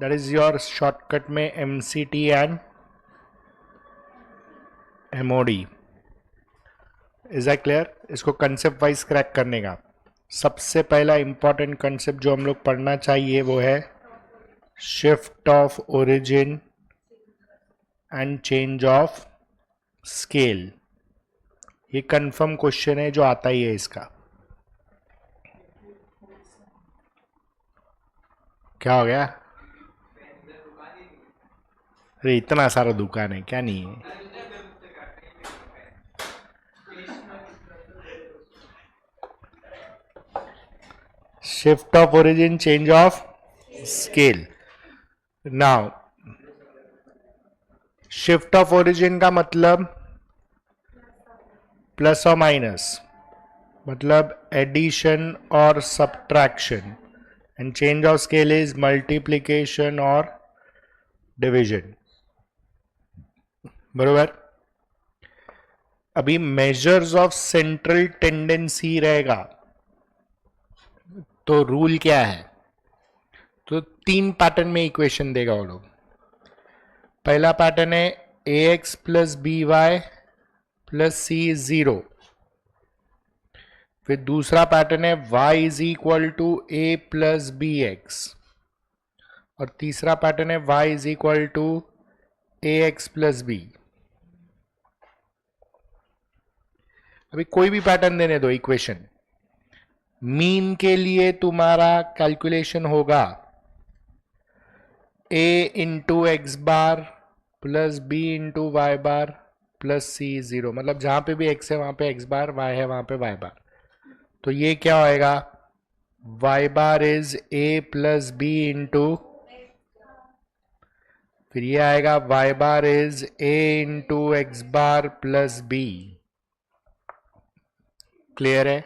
That is your shortcut में MCT and MOD. Is that clear? इसको concept wise crack करने का सबसे पहला इंपॉर्टेंट कंसेप्ट जो हम लोग पढ़ना चाहिए वो है shift of origin and change of scale. ये कंफर्म क्वेश्चन है जो आता ही है इसका. क्या हो गया? अरे इतना सारा दुकान है, क्या नहीं है? Shift of origin, change of scale. Now shift of origin का मतलब प्लस और माइनस, मतलब एडिशन और subtraction. And change of scale is multiplication और डिवीजन. बरोबर. अभी मेजर्स ऑफ सेंट्रल टेंडेंसी रहेगा तो रूल क्या है? तो 3 पैटर्न में इक्वेशन देगा वो लोग. पहला पैटर्न है ax plus B Y plus C is 0. फिर दूसरा पैटर्न है y is equal to A plus B X. और तीसरा पैटर्न है y is equal to A X plus B. अभी कोई भी पैटर्न देने दो इक्वेशन. मीन के लिए तुम्हारा कैलकुलेशन होगा a into X bar plus B into Y bar plus C 0. मतलब जहां पे भी x है वहां पे x बार, y है वहां पे y बार. तो ये क्या होएगा? y bar is a plus B into, फिर ये आएगा y bar is a into X bar plus B. Clear है?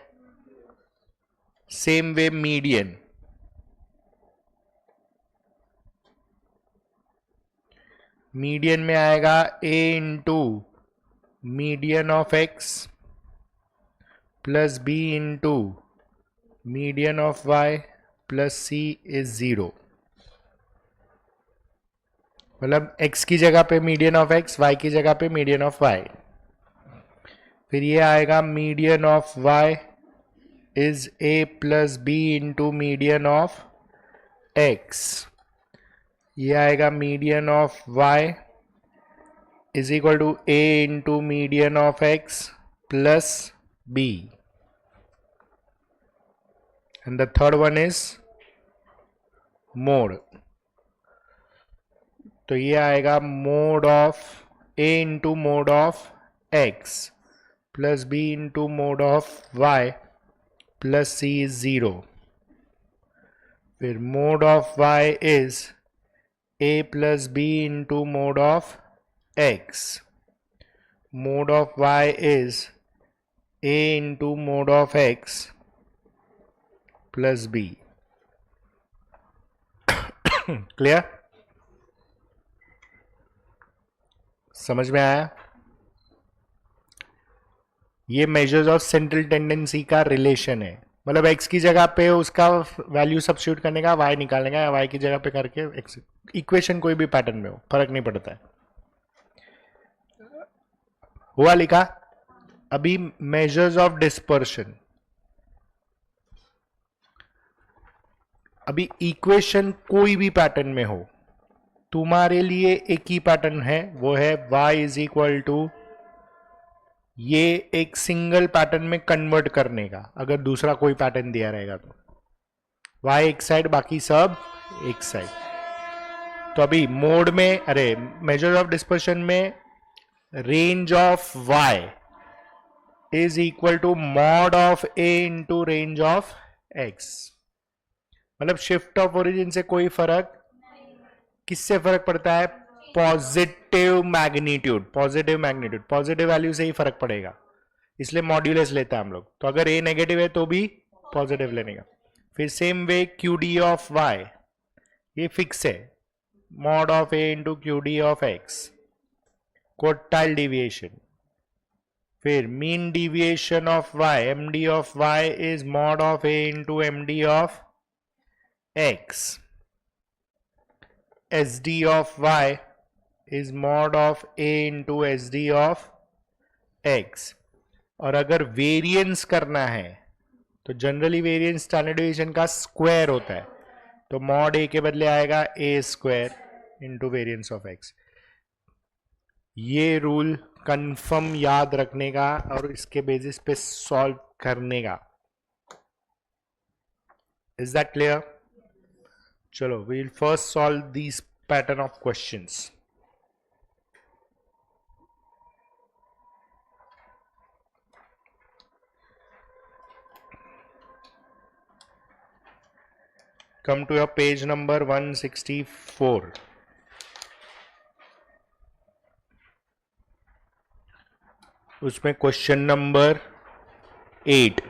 Same way median. मीडियन में आएगा a into median of x plus b into median of y plus c is 0. मतलब x की जगह पे मीडियन ऑफ x, y की जगह पे मीडियन ऑफ y. फिर ये आएगा median of y is a plus B into median of x. ये आएगा median of y is equal to a into median of x plus b. And the third one is mode. तो ये आएगा mode of a into mode of x plus b into mode of y plus c is 0. फिर mode of y is a plus b into mode of x. Mode of y is a into mode of x plus b. Clear? समझ में आया? ये measures of central tendency का relation है. मतलब x की जगह पे उसका वैल्यू सब्स्टिट्यूट करने का, y निकालने का, या y की जगह पे करके x. इक्वेशन कोई भी पैटर्न में हो, फर्क नहीं पड़ता है. हुआ लिखा? अभी मेजर्स ऑफ डिस्पर्शन. अभी इक्वेशन कोई भी पैटर्न में हो, तुम्हारे लिए एक ही पैटर्न है, वो है y इज इक्वल टू ये एक सिंगल पैटर्न में कन्वर्ट करने का. अगर दूसरा कोई पैटर्न दिया रहेगा तो y एक साइड, बाकी सब एक साइड. तो अभी मोड में, अरे मेजर ऑफ डिस्पर्शन में range of y is equal to mod of a into range of x. मतलब शिफ्ट ऑफ ओरिजिन से कोई फर्क, किससे फर्क पड़ता है? Positive magnitude. Positive magnitude, positive value से ही फर्क पड़ेगा, इसलिए मॉड्यूलस लेता है हम लोग. तो अगर a नेगेटिव है तो भी पॉजिटिव लेने का. फिर same way Q D of y, ये फिक्स है, mod of a into Q D of x. Quartile deviation. फिर mean deviation of y, md of y is mod of a into md of x. S D of Y is mod of A into S D of X. और अगर variance करना है तो generally variance standard deviation का square होता है, तो mod A के बदले आएगा A square into variance of X. ये रूल कंफर्म याद रखने का और इसके बेसिस पे सॉल्व करने का। Is that clear? चलो, we will first solve this pattern of questions. Come to your page number 164. उसमें क्वेश्चन नंबर 8,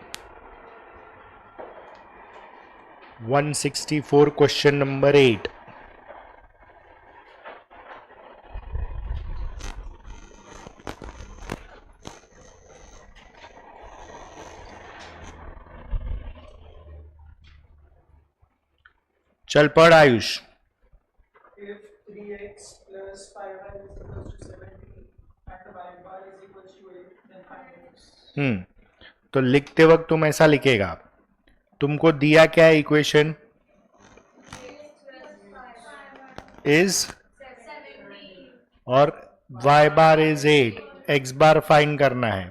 164 क्वेश्चन नंबर 8। चल पढ़ Ayush. If 3x plus 5y is equals to 70 and y bar is equals to 8, then find x. तो लिखते वक्त तुम ऐसा लिखेगा, तुमको दिया क्या है इक्वेशन? इज और y bar is 8, x bar find करना है,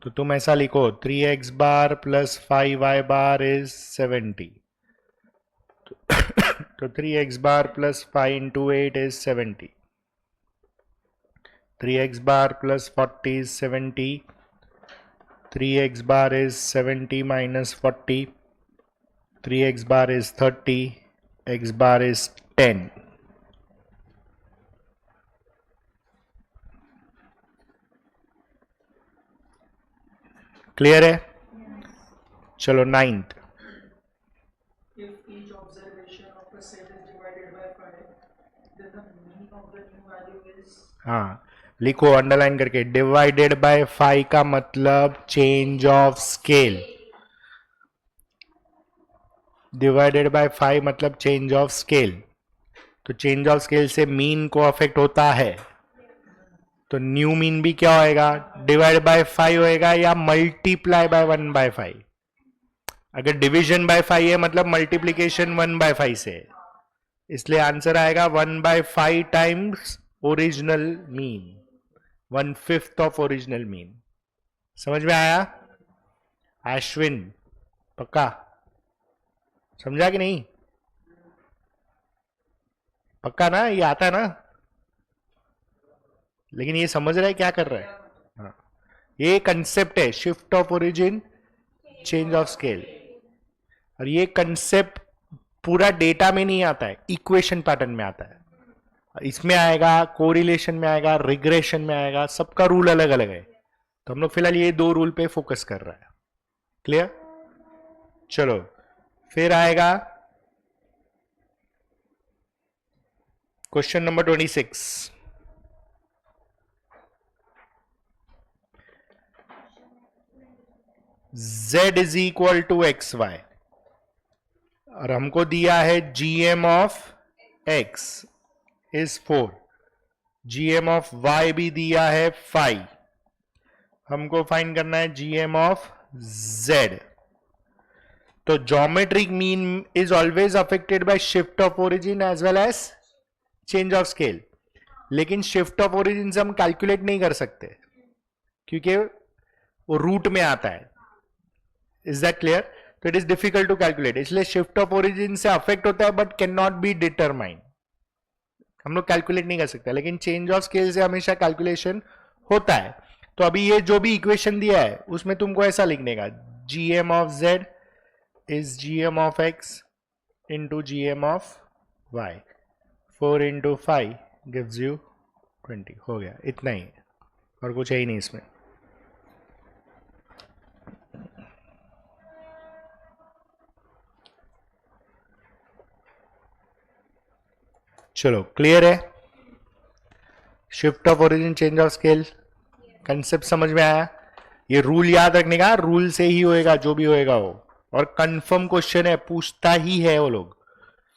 तो तुम ऐसा लिखो 3x bar plus 5y bar is 70। तो 3x bar plus 5 into 8 is 70, 3x bar plus 40 is 70, 3x bar is 70 minus 40, 3x bar is 30, x bar is 10। Clear है? चलो 9th। If each observation of a set is divided by 5, then the mean of the new value is. हाँ, लिखो underline करके, divided by 5 का मतलब change of scale. Divided by 5 मतलब change of scale, तो change of scale से mean को affect होता है, तो न्यू मीन भी क्या होएगा? डिवाइड बाय 5 होएगा या मल्टीप्लाई बाय 1/5। अगर डिवीजन बाय 5 है मतलब मल्टीप्लीकेशन 1/5 से है, इसलिए आंसर आएगा 1/5 times original mean, 1/5 of original mean. समझ में आया? अश्विन पक्का समझा कि नहीं? पक्का ना? ये आता है ना? लेकिन ये समझ रहा है क्या कर रहा है? हाँ, ये कंसेप्ट है shift of origin change of scale, और ये कंसेप्ट पूरा डेटा में नहीं आता है, इक्वेशन पैटर्न में आता है। इसमें आएगा, कोरिलेशन में आएगा, रिग्रेशन में आएगा, सबका रूल अलग अलग है, तो हम लोग फिलहाल ये 2 रूल पे फोकस कर रहा है। क्लियर? चलो फिर आएगा question number 26। z is equal to X Y, और हमको दिया है gm of x is 4, gm of y भी दिया है 5, हमको फाइंड करना है gm ऑफ z। तो geometric mean is always affected by shift of origin as well as change of scale, लेकिन शिफ्ट ऑफ ओरिजिन से हम कैलकुलेट नहीं कर सकते क्योंकि वो रूट में आता है। Is that clear? तो it is difficult to calculate, इसलिए शिफ्ट ऑफ ओरिजिन से अफेक्ट होता है but can not be determine, हम लोग कैलकुलेट नहीं कर सकते, लेकिन चेंज ऑफ स्केल से हमेशा कैलकुलेशन होता है। तो अभी ये जो भी इक्वेशन दिया है उसमें तुमको ऐसा लिखने का, gm of z is gm of x into gm of y, 4 into 5 gives you 20। हो गया, इतना ही, और कुछ है ही नहीं इसमें। चलो क्लियर है? Shift of origin change of scale concept समझ में आया? ये रूल याद रखने का, रूल से ही होएगा जो भी होएगा वो, और कंफर्म क्वेश्चन है, पूछता ही है वो लोग,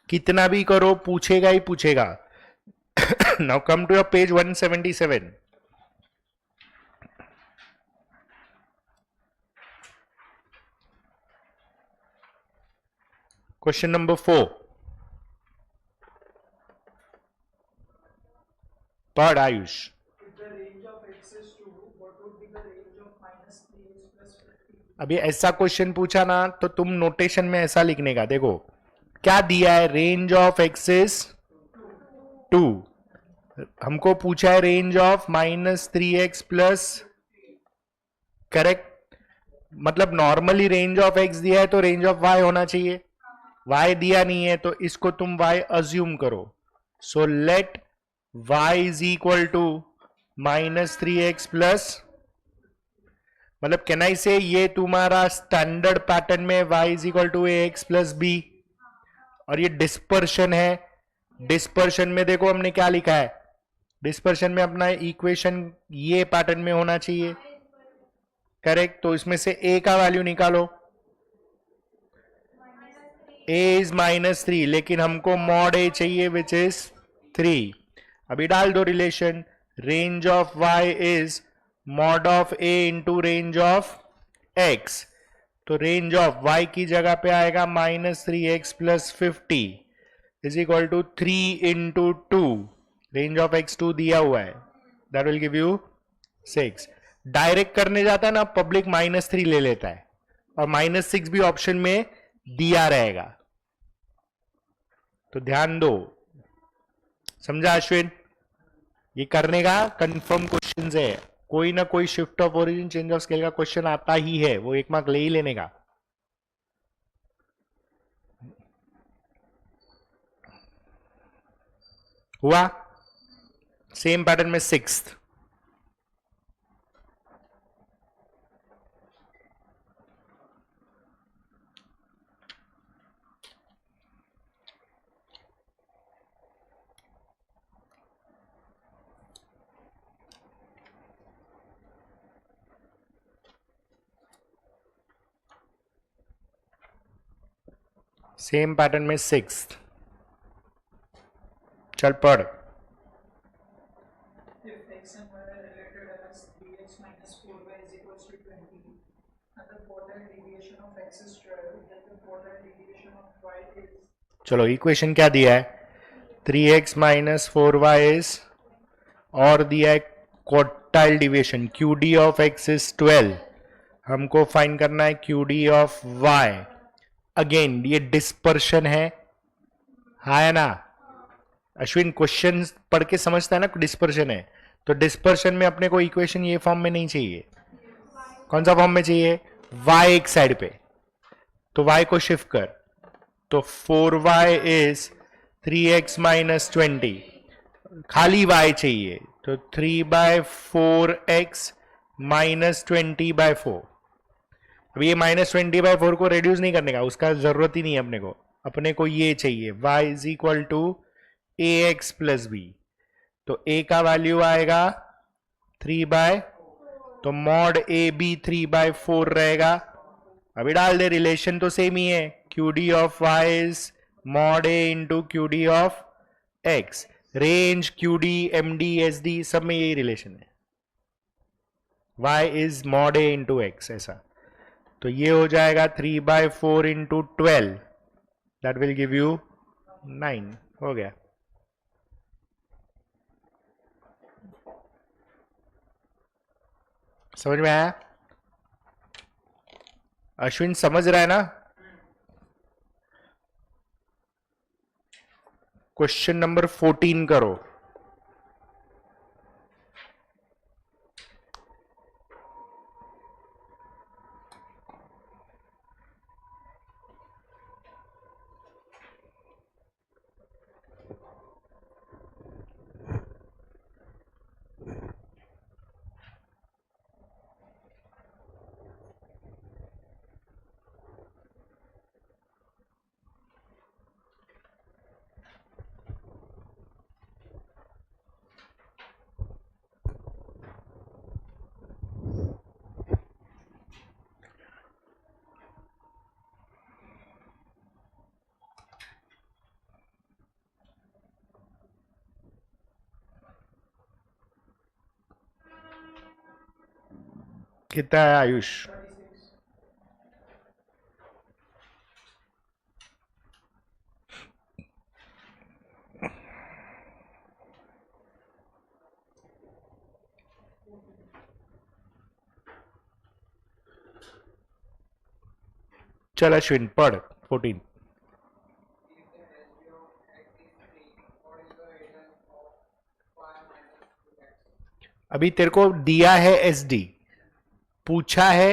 कितना भी करो पूछेगा ही पूछेगा। Now come to your page 177. Question number 4. Pad Ayush. If the range of x is 2, what would be the range of minus 3x plus 50? अभी ऐसा क्वेश्चन पूछा ना तो तुम नोटेशन में ऐसा लिखने का, देखो क्या दिया है, रेंज ऑफ एक्स इज 2, हमको पूछा है range of -3x plus, correct, मतलब नॉर्मली रेंज ऑफ एक्स दिया है तो रेंज ऑफ वाई होना चाहिए, वाई दिया नहीं है तो इसको तुम वाई अज्यूम करो. So let Y is equal to -3x plus, मतलब कैन आई से ये तुम्हारा स्टैंडर्ड पैटर्न में y is equal to ax plus B, और ये डिस्पर्शन है. डिस्पर्शन में देखो हमने क्या लिखा है, डिस्पर्शन में अपना इक्वेशन ये पैटर्न में होना चाहिए, करेक्ट. तो इसमें से a का वैल्यू निकालो, a इज -3, लेकिन हमको मॉड a चाहिए विच इज 3. अभी डाल दो relation, range of y is mod of a into range of x, तो रेंज ऑफ y की जगह पे आएगा -3x plus 50 is equal to 3 into 2, range of x 2 दिया हुआ है, that will give you 6. Direct करने जाता है ना पब्लिक -3 ले लेता है, और -6 भी ऑप्शन में दिया रहेगा, तो ध्यान दो. समझा अश्विन? ये करने का कंफर्म क्वेश्चन है, कोई ना कोई shift of origin change of scale का क्वेश्चन आता ही है, वो 1 मार्क ले ही लेने का. हुआ सेम पैटर्न में 6th. सेम पैटर्न में 6th. चल पढ़. If x and y are related as 3x minus 4y is equals to 20, and the quadrant deviation of x is 12, then the quadrant deviation of y is. चलो equation क्या दिया है, 3x minus 4y is, और दिया है quartile deviation QD of x is 12, हमको find करना है QD ऑफ y. अगेन ये डिस्पर्शन है ना अश्विन, क्वेश्चन पढ़ के समझता है ना डिस्पर्शन है, तो डिस्पर्शन में अपने को इक्वेशन ये फॉर्म में नहीं चाहिए, कौन सा फॉर्म में चाहिए, y एक साइड पे, तो y को शिफ्ट कर, तो 4y इज 3x माइनस 20, खाली y चाहिए, तो 3/4x माइनस 20/4. अब ये -20/4 को रिड्यूस नहीं करने का, उसका जरूरत ही नहीं है अपने को ये चाहिए y is equal to ax plus B, तो a का वैल्यू आएगा 3/, तो मॉड a b 3/4 रहेगा. अभी डाल दे, रिलेशन तो सेम ही है, QD of y is mod a into QD of x, range QD MD SD सब में यही रिलेशन है, y is mod a into x ऐसा, तो ये हो जाएगा 3/4 into 12, that will give you 9. हो गया. समझ में आया? अश्विन समझ रहा है ना? क्वेश्चन नंबर 14 करो. कितना है आयुष? 36. चल अश्विन पढ़ 14. अभी तेरे को दिया है एस डी, पूछा है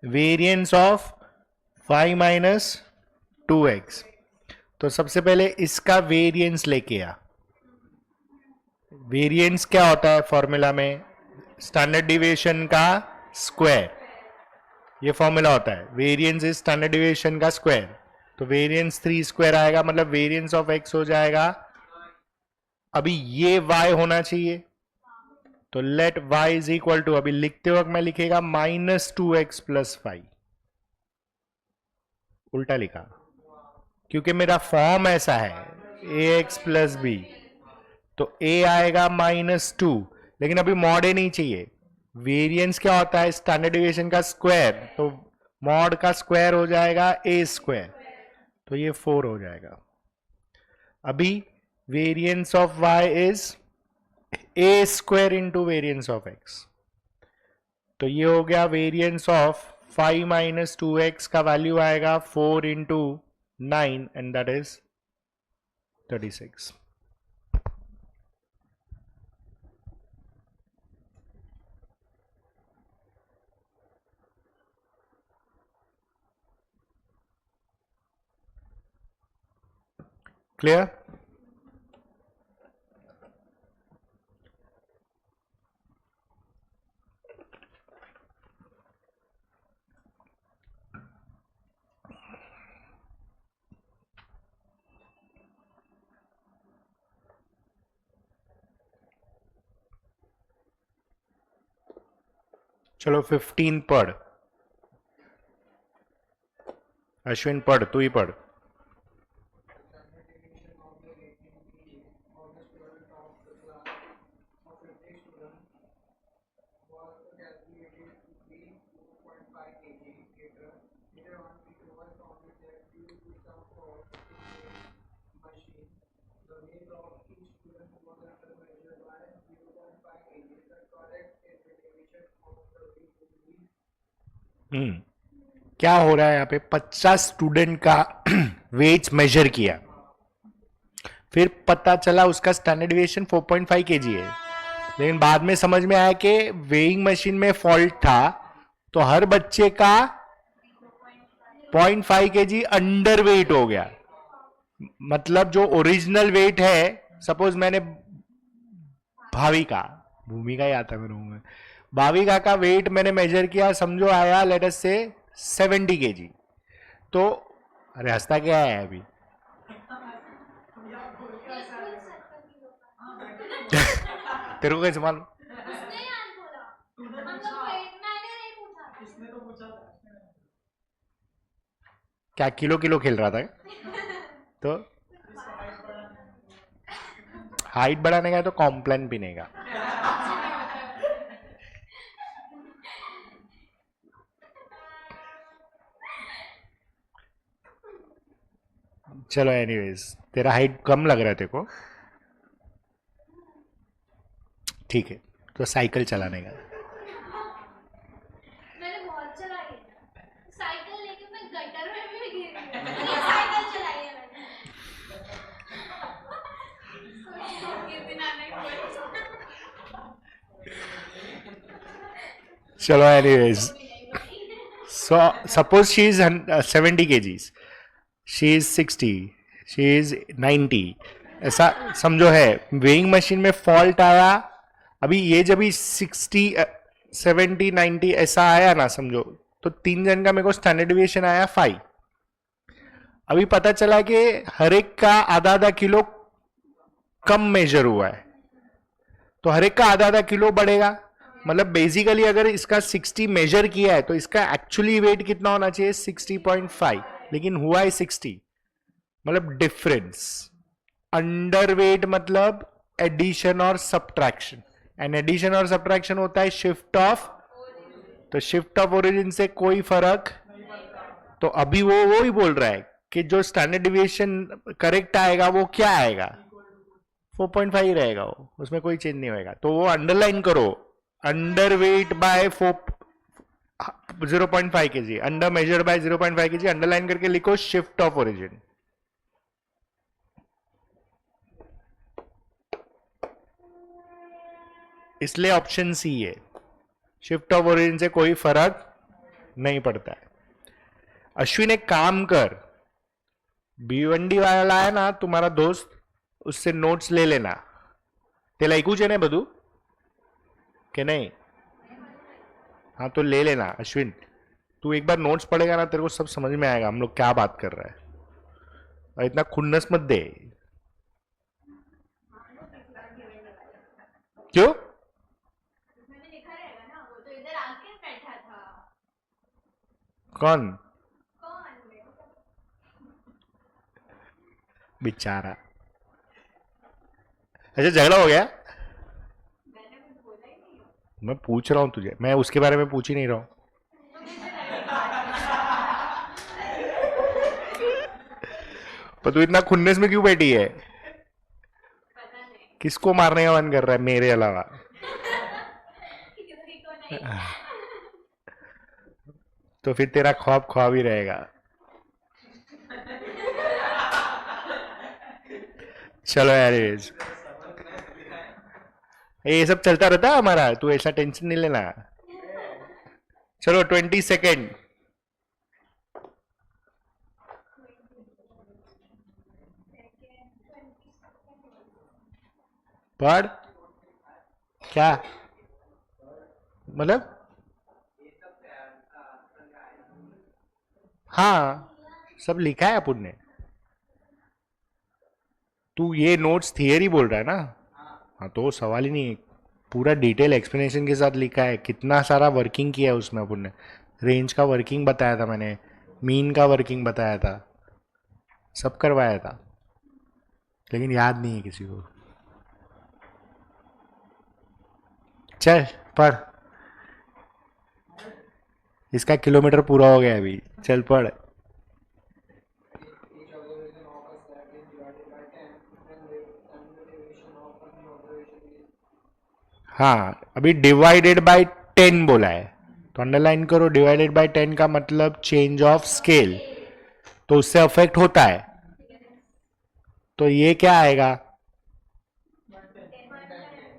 वेरिएंस ऑफ 5 माइनस 2x. तो सबसे पहले इसका वेरिएंस लेके आ. वेरिएंस क्या होता है फॉर्मूला में? स्टैंडर्ड डिविएशन का स्क्वायर. ये फॉर्मूला होता है, वेरिएंस इज स्टैंडर्ड डिविएशन का स्क्वायर. तो वेरिएंस 3 स्क्वायर आएगा, मतलब वेरिएंस ऑफ x हो जाएगा. अभी ये y होना चाहिए, तो let y is equal to, अभी लिखते वक्त मैं लिखेगा -2x प्लस 5. उल्टा लिखा क्योंकि मेरा फॉर्म ऐसा है ax प्लस बी. तो a आएगा -2, लेकिन अभी मॉड ए नहीं चाहिए. वेरिएंस क्या होता है? स्टैंडर्ड डिविएशन का स्क्वायर. तो मॉड का स्क्वायर हो जाएगा a स्क्वायर, तो ये 4 हो जाएगा. अभी variance of y is a square into variance of x. तो ये हो गया वेरिएंस ऑफ 5 माइनस 2x का वैल्यू आएगा 4 into 9 and that is 36. Clear? चलो 15 पढ़. अश्विन पढ़, तू ही पढ़. क्या हो रहा है यहाँ पे? 50 स्टूडेंट का वेट मेजर किया, फिर पता चला उसका स्टैंडर्ड डिविएशन 4.5 kg है, लेकिन बाद में समझ में आया कि वेइंग मशीन में फॉल्ट था, तो हर बच्चे का 0.5 kg अंडर वेट हो गया. मतलब जो ओरिजिनल वेट है, सपोज मैंने भाविका, भूमिका ही आता मेरे मुंह में, भाविका का वेट मैंने मेजर किया, समझो आया लेट अस से 70 kg. तो अरे हंसता क्या है अभी? तेरे को कैसे मालूम? क्या किलो किलो खेल रहा था? तो हाइट बढ़ाने का है तो कॉम्प्लान पीने का. चलो एनीवेज, तेरा हाइट कम लग रहा है तेरे को, ठीक है, तो साइकिल चलाने का. मैंने बहुत चलाई है साइकिल, लेकिन मैं गटर में भी गिर गई. ये साइकिल चलाई है मैंने. किस दिन आना है? चलो anyways, so suppose she is 70 kgs, she is 60, she is 90, ऐसा समझो है. वेइंग मशीन में फॉल्ट आया, अभी ये जब भी 60 70 90 ऐसा आया ना समझो, तो 3 जन का मेरे को स्टैंडर्ड डिविएशन आया 5. अभी पता चला कि हर एक का आधा आधा किलो कम मेजर हुआ है, तो हर एक का आधा आधा किलो बढ़ेगा. मतलब बेसिकली अगर इसका 60 मेजर किया है तो इसका एक्चुअली वेट कितना होना चाहिए? 60.5, लेकिन हुआ है 60. मतलब डिफरेंस. अंडर वेट मतलब एडिशन और सब्ट्रैक्शन, एंड एडिशन और सब्ट्रैक्शन होता है शिफ्ट ऑफ तो शिफ्ट ऑफ ओरिजिन से कोई फर्क, तो अभी वो ही बोल रहा है कि जो स्टैंडर्ड डिविएशन करेक्ट आएगा वो क्या आएगा, 4.5 ही रहेगा, वो उसमें कोई चेंज नहीं होएगा। तो वो अंडरलाइन करो, under weight by 0.5 kg, under measured by 0.5 kg, underline करके लिखो शिफ्ट ऑफ ओरिजिन। इसलिए ऑप्शन सी है, शिफ्ट ऑफ ओरिजिन से कोई फर्क नहीं पड़ता है। अश्विन एक काम कर, भिवंडी वाला है ना तुम्हारा दोस्त, उससे नोट्स ले लेना। तेला ऐकूच है ना बधु के नहीं? हाँ तो ले लेना अश्विन, तू एक बार नोट्स पढ़ेगा ना तेरे को सब समझ में आएगा हम लोग क्या बात कर रहे हैं। और इतना खुन्नस मत दे। क्यों? मैंने लिखा रहेगा ना, वो तो इधर आके बैठा था। कौन? कौन? बेचारा। अच्छा झगड़ा हो गया? मैंने कुछ बोला ही नहीं। मैं पूछ रहा हूं तुझे, मैं उसके बारे में पूछ ही नहीं रहा हूं। पर तू इतना खुन्नस में क्यों बैठी है? पता नहीं किसको मारने का मन कर रहा है मेरे अलावा? किसी को नहीं। तो फिर तेरा ख्वाब ख्वाब ही रहेगा। चलो यार, ये सब चलता रहता है हमारा, तू ऐसा टेंशन नहीं लेना। चलो 20 सेकेंड। पढ़। क्या मतलब? हाँ सब लिखा है अपन ने। तू ये नोट्स थियरी बोल रहा है ना? हाँ तो सवाल ही नहीं है, पूरा डिटेल एक्सप्लेनेशन के साथ लिखा है, कितना सारा वर्किंग किया है उसमें अपन ने। रेंज का वर्किंग बताया था मैंने, मीन का वर्किंग बताया था, सब करवाया था, लेकिन याद नहीं है किसी को। चल पढ़, इसका किलोमीटर पूरा हो गया अभी, चल पढ़। हाँ अभी डिवाइडेड बाय 10 बोला है, तो अंडरलाइन करो, डिवाइडेड बाय 10 का मतलब चेंज ऑफ स्केल, तो उससे अफेक्ट होता है। तो ये क्या आएगा?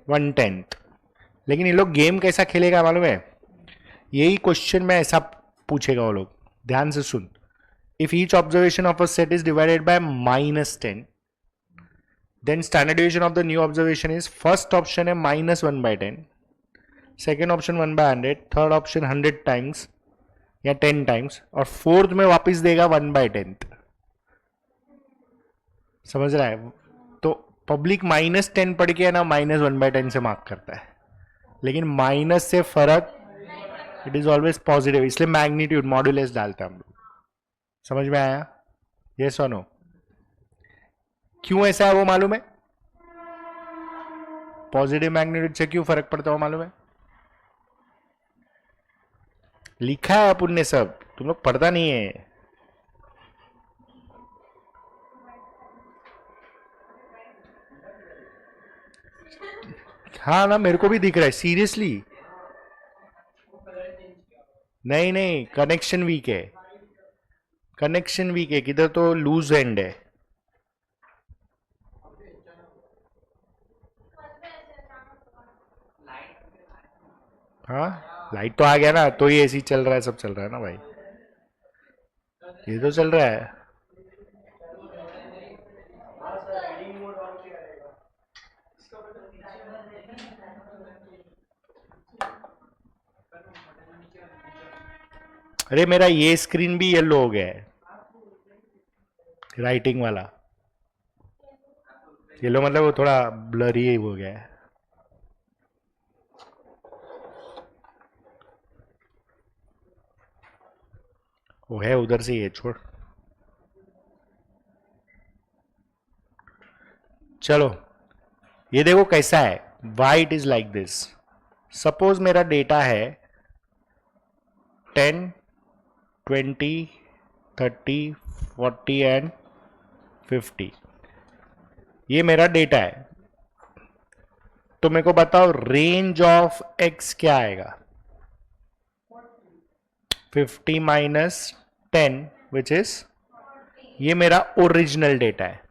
1/10। लेकिन ये लोग गेम कैसा खेलेगा मालूम है? यही क्वेश्चन में ऐसा पूछेगा वो लोग, ध्यान से सुन। If each observation of a set is divided by -10, then standard deviation of the new observation is, first option है -1/10, second option 1/100, third option 100 times या 10 times, और फोर्थ में वापस देगा 1/10। समझ रहा है? तो पब्लिक -10 पढ़ के है ना -1/10 से मार्क करता है, लेकिन माइनस से फर्क, इट इज ऑलवेज पॉजिटिव, इसलिए मैग्नीट्यूड मॉड्यूलस डालते हैं हम लोग। समझ में आया? यस और नो? क्यों ऐसा है वो मालूम है? पॉजिटिव मैग्नीट्यूड से क्यों फर्क पड़ता है वो मालूम है? लिखा है अपन ने सब, तुम लोग पढ़ता नहीं है। हाँ ना, मेरे को भी दिख रहा है सीरियसली। नहीं नहीं, कनेक्शन वीक है, कनेक्शन वीक है, किधर तो लूज एंड है। हाँ लाइट तो आ गया ना, तो ये एसी चल रहा है, सब चल रहा है ना भाई, ये तो चल रहा है। अरे मेरा ये स्क्रीन भी येलो हो गया है, राइटिंग वाला येलो, मतलब वो थोड़ा ब्लरी हो गया है। वो है उधर से, ये छोड़। चलो ये देखो कैसा है, why it is like this. Suppose मेरा डेटा है 10, 20, 30, 40 एंड 50। ये मेरा डेटा है। तो मेरे को बताओ रेंज ऑफ x क्या आएगा? 50 माइनस 10 विच इज, ये मेरा ओरिजिनल डेटा है।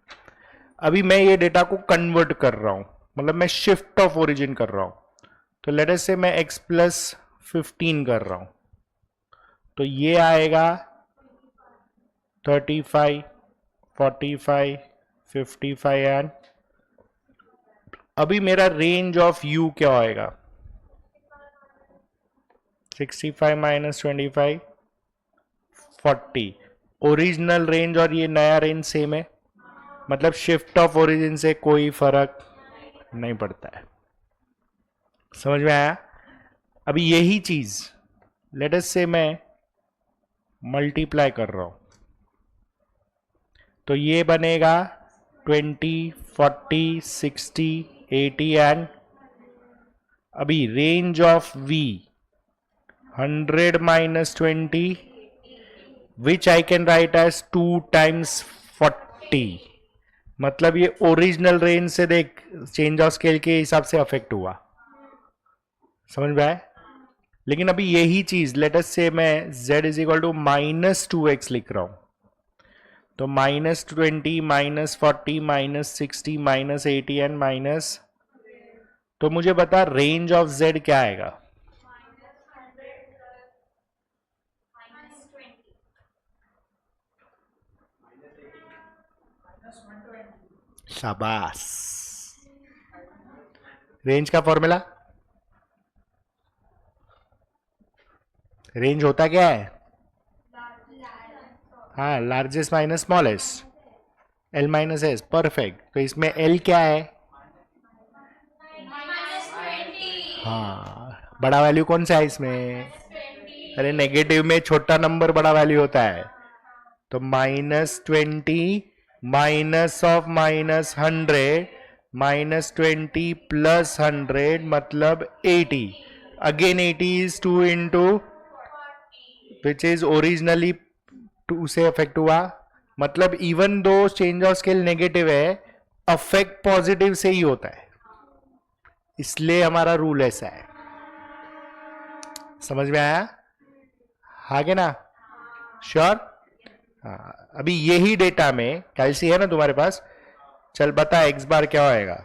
अभी मैं ये डेटा को कन्वर्ट कर रहा हूं, मतलब मैं शिफ्ट ऑफ ओरिजिन कर रहा हूं। तो लेट अस से मैं x प्लस 15 कर रहा हूं, तो ये आएगा 35, 45, 55 एंड अभी मेरा रेंज ऑफ u क्या होएगा? 65 माइनस 25, 40। ओरिजिनल रेंज और ये नया रेंज सेम है, मतलब शिफ्ट ऑफ ओरिजिन से कोई फर्क नहीं पड़ता है। समझ में आया? अभी यही चीज लेट अस से मैं मल्टीप्लाई कर रहा हूं, तो ये बनेगा 20, 40, 60, 80 एंड अभी range of v 100 minus 20 which I can write as 2 times 40। मतलब ये ओरिजिनल रेंज से देख चेंज ऑफ स्केल के हिसाब से अफेक्ट हुआ। समझ में आया? लेकिन अभी यही चीज लेट अस से मैं z is equal to minus 2x लिख रहा हूं, तो minus 20, minus 40, minus 60, minus 80 and minus, तो मुझे बता रेंज ऑफ z क्या आएगा? शाबाश। रेंज का फॉर्मूला, रेंज होता क्या है? हाँ, largest minus smallest, L minus S. Perfect. तो इसमें एल क्या है? हाँ, बड़ा वैल्यू कौन सा है इसमें? अरे नेगेटिव में छोटा नंबर बड़ा वैल्यू होता है, तो -20 माइनस ऑफ -100 -20 प्लस 100 मतलब 80। Again 80 is 2 into which is originally 2 से अफेक्ट हुआ। मतलब even though change of scale negative है, अफेक्ट पॉजिटिव से ही होता है, इसलिए हमारा रूल ऐसा है। समझ में आया? आगे ना? श्योर? हाँ, अभी यही डेटा में कैलसी है ना तुम्हारे पास, चल बता एक्स बार क्या होएगा?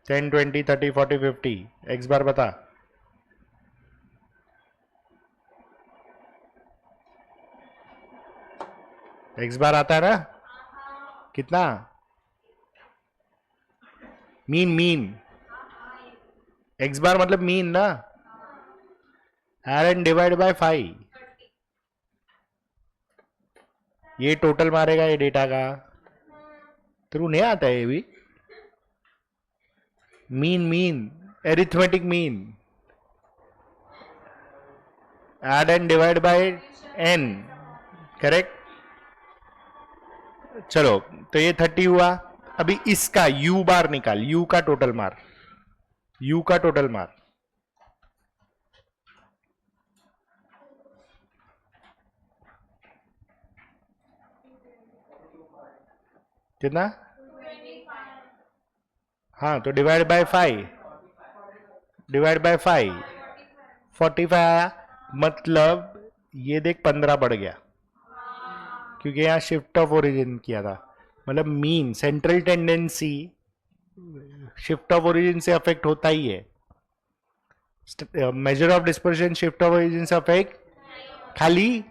10, 20, 30, 40, 50। एक्स बार बता। एक्स बार आता है ना? कितना? मीन एक्स बार मतलब मीन ना? Add and divide by 5। ये टोटल मारेगा ये डेटा का। तेरू नहीं आता है ये भी? Mean arithmetic mean, add and divide by n, correct? चलो, तो ये 30 हुआ। अभी इसका u बार निकाल, u का टोटल मार, u का टोटल मार। कितना? हाँ, तो डिवाइड बाय 5, डिवाइड बाय 5 45 आया। मतलब ये देख 15 बढ़ गया, क्योंकि यहां शिफ्ट ऑफ ओरिजिन किया था। मतलब mean central tendency shift of origin से अफेक्ट होता ही है। Major of dispersion shift of origin से अफेक्ट, खाली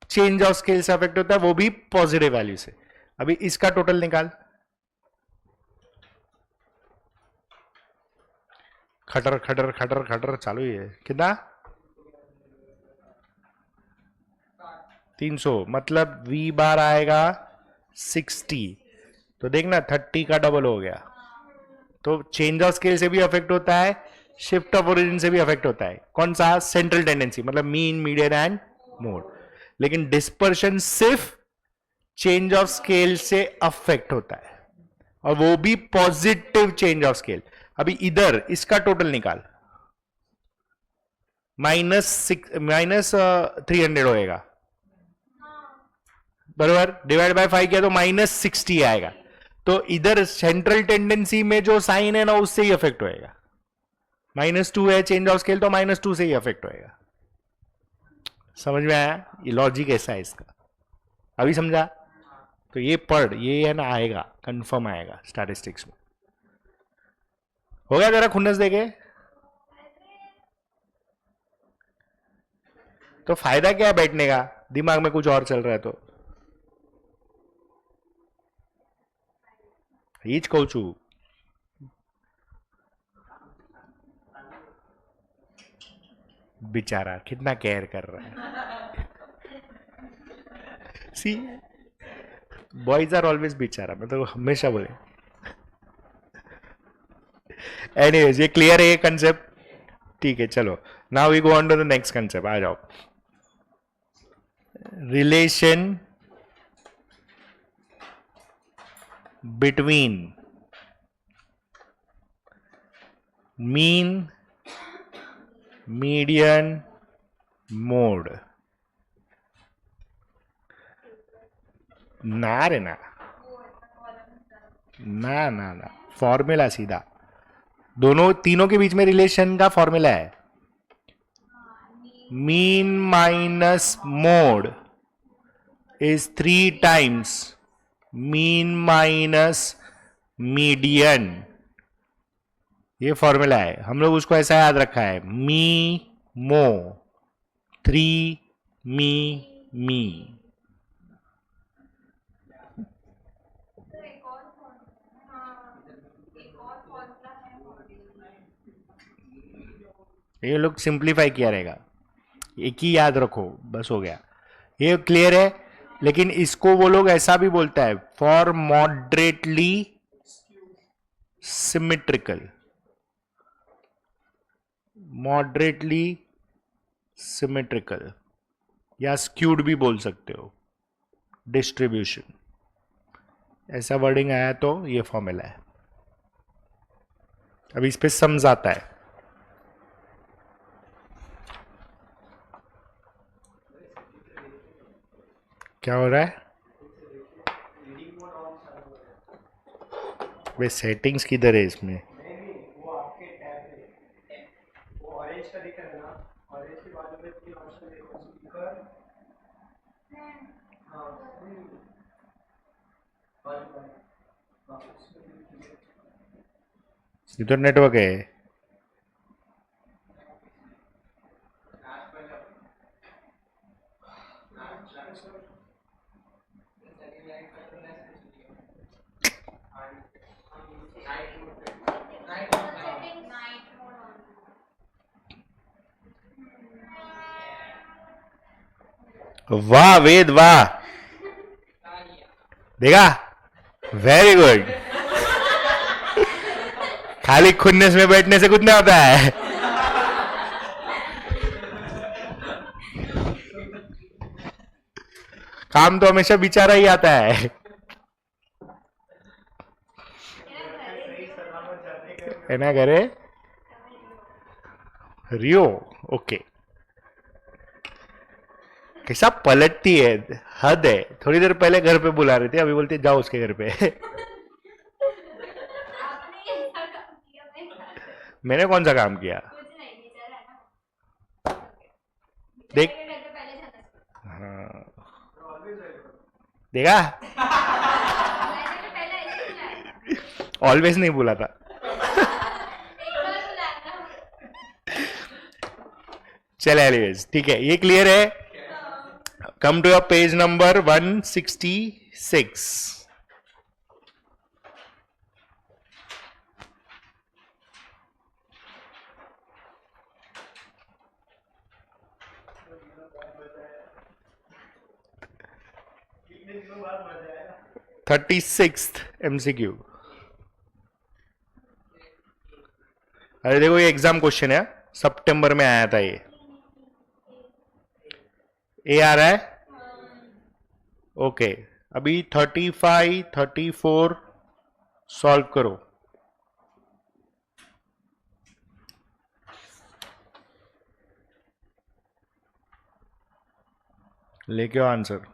चेंज ऑफ स्केल से अफेक्ट होता है, वो भी पॉजिटिव वैल्यू से। अभी इसका टोटल निकाल। खटर खटर खटर खटर चालू ही है। कितना? 300। मतलब v बार आएगा 60। तो देखना 30 का डबल हो गया। तो चेंज ऑफ स्केल से भी अफेक्ट होता है, शिफ्ट ऑफ ओरिजिन से भी अफेक्ट होता है। कौन सा? सेंट्रल टेंडेंसी, मतलब मीन, मीडियन एंड मोड। लेकिन डिस्पर्शन सिर्फ चेंज ऑफ स्केल से अफेक्ट होता है, और वो भी पॉजिटिव चेंज ऑफ स्केल। अभी इधर इसका टोटल निकाल। माइनस 300 होएगा, बराबर, डिवाइड बाय 5 किया तो -60 आएगा। तो इधर सेंट्रल टेंडेंसी में जो साइन है ना उससे ही अफेक्ट होएगा। -2 है, चेंज ऑफ स्केल, तो -2 से ही अफेक्ट होएगा। समझ में आया? ये लॉजिक ऐसा है इसका, अभी समझा? तो ये पढ़, ये है ना, आएगा, कंफर्म आएगा स्टैटिस्टिक्स में। हो गया जरा खुन्नस देके? तो फायदा क्या है बैठने का, दिमाग में कुछ और चल रहा है तो? ईच कहू छू, बेचारा कितना केयर कर रहा है। सी, बॉयज आर ऑलवेज बेचारा, मैं तो हमेशा बोले। एनीवेज, ये क्लियर है ये कंसेप्ट? ठीक है, चलो now we go on to the next concept. आ जाओ। Relation between mean, median, mode. ना रे ना, ना ना ना, फॉर्मूला सीधा, दोनों तीनों के बीच में रिलेशन का फॉर्मूला है। Mean minus mode is 3 times mean minus median. ये फॉर्मूला है, हम लोग उसको ऐसा याद रखा है, मी मो 3 मी मी। ये लोग सिंप्लीफाई किया रहेगा, एक ही याद रखो, बस हो गया। ये क्लियर है? लेकिन इसको वो लोग ऐसा भी बोलता है, for moderately symmetrical, moderately symmetrical, या स्क्यूड भी बोल सकते हो, डिस्ट्रीब्यूशन, ऐसा वर्डिंग आया तो ये फॉर्मूला है। अब इस पे समझाता है क्या हो रहा है। वे सेटिंग्स किधर है इसमें? वो आपके टैब में वो ऑरेंज का दिख रहा है ना, ऑरेंज के बाजू में 3 ऑप्शन देखो, स्पीकर, हाँ, इधर नेटवर्क है। वाह वेद वाह, देखा, वेरी गुड। खाली खुन्नस में बैठने से कुछ नहीं होता है। काम तो हमेशा बेचारा ही आता है। है ना करे रियो, ओके। कैसा पलटती है, हद है। थोड़ी देर पहले घर पे बुला रही थी, अभी बोलती जाओ उसके घर पे। मैंने कौन सा काम किया? देख, हाँ देखा, ऑलवेज नहीं बोला था। चले एनीवेज, ठीक है, ये क्लियर है। Come to page number 166। Thirty sixth MCQ। अरे देखो, ये एग्जाम क्वेश्चन है, सितंबर में आया था ये। ए आ रहा है, ओके। अभी 35, 34 सॉल्व करो। लेके आओ आंसर।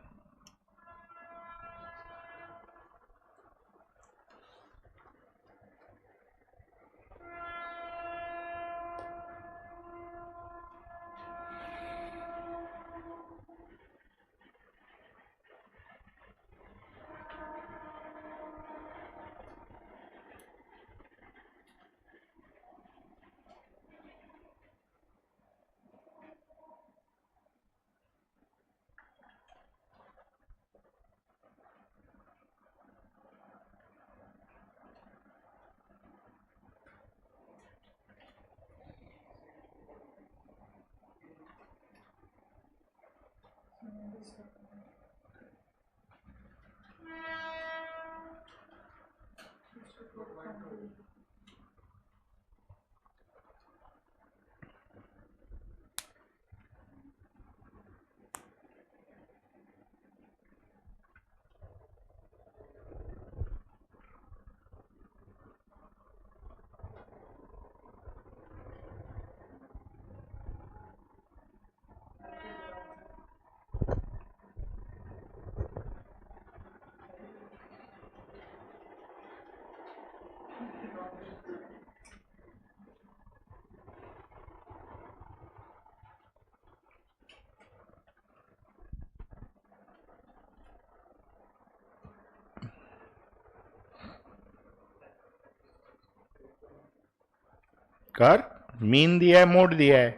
कर, मीन दिया है, मोड दिया है,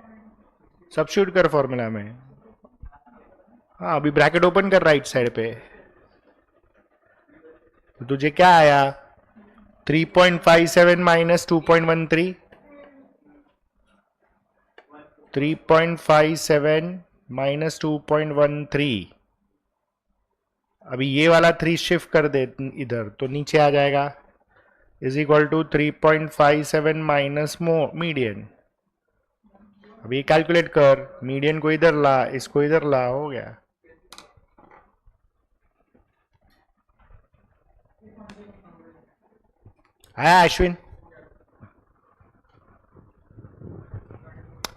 सब्स्टिट्यूट कर फॉर्मूला में। हाँ अभी ब्रैकेट ओपन कर राइट साइड पे, तो तुझे क्या आया 3.57 माइनस 2.13, 3.57 माइनस 2.13। अभी ये वाला 3 शिफ्ट कर दे इधर तो नीचे आ जाएगा, is equal to 3.57 minus median. अभी कैलकुलेट कर, मीडियन को इधर ला, इसको इधर ला, हो गया। आया अश्विन?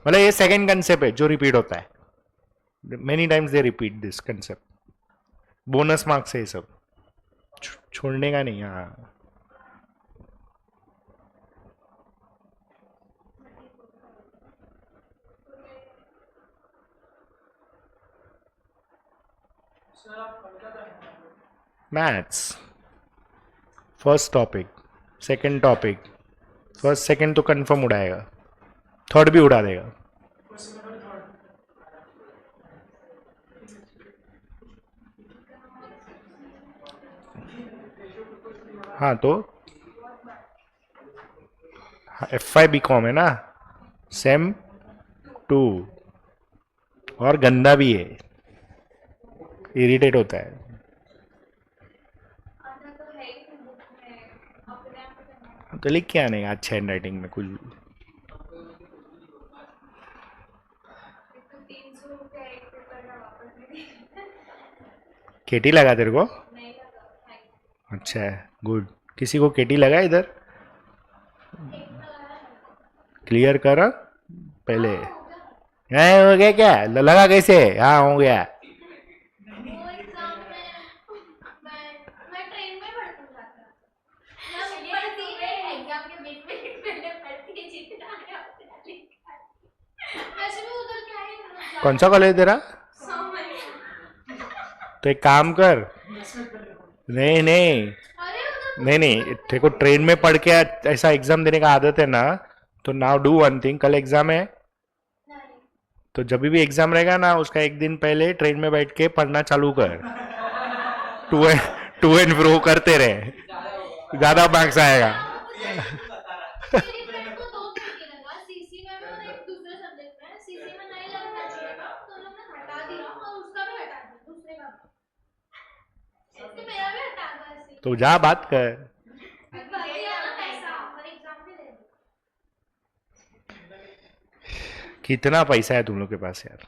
मतलब ये सेकंड कंसेप्ट है जो रिपीट होता है, many times they repeat this concept. Bonus marks है ये सब, छोड़ने का नहीं। हाँ maths first topic, second topic, first second तो कंफर्म उड़ाएगा, थर्ड भी उड़ा देगा। हाँ तो F5 BCom है ना, सेम 2, और गंदा भी है, इरिटेट होता है। आधा तो है ही बुक में, अपने आप करना है। तो लिख के आने का अच्छा हैंड राइटिंग में कुछ भी। एक तो 300 रुपया एक पेपर का वापस नहीं केटी लगा तेरे को? नहीं लगा, थैंक अच्छा है, गुड। किसी को केटी लगा इधर? एक लगाया है। क्लियर कर पहले। हाँ, हो गया। हो गया क्या? लगा कैसे? हाँ हो गया। वो एग्जाम में मैं ट्रेन में पढ़ती हूँ जाकर। मैं पढ़ती है एग्जाम के 20 मिनट पहले पढ़ती है, जितना है उतना लिखा है। वैसे भी उधर क्या है, कौन सा कॉलेज तेरा? समझ। तो एक काम कर, नहीं नहीं अरे उधर नहीं नहीं, तेरे को ट्रेन में पढ़ के ऐसा एग्जाम देने का आदत है ना, तो नाउ डू वन थिंग, कल एग्जाम है नहीं, तो जब भी एग्जाम रहेगा ना उसका एक दिन पहले ट्रेन में बैठ के पढ़ना चालू कर, टू एंड फ्रो करते रहे, ज्यादा मार्क्स आएगा। मेरी फ्रेंड को 2 छुट्टी लगा सीसी में भी और एक दूसरे सब्जेक्ट में। सीसी में नहीं लगना चाहिए था तो उन्होंने हटा दिया और उसका भी हटा दिया, दूसरे का भी। इससे मेरा भी हटा दो ऐसे। तो जा बात कर। बाकी है ना पैसा और एग्जाम भी दे दो। कितना पैसा है तुम लोग के पास यार,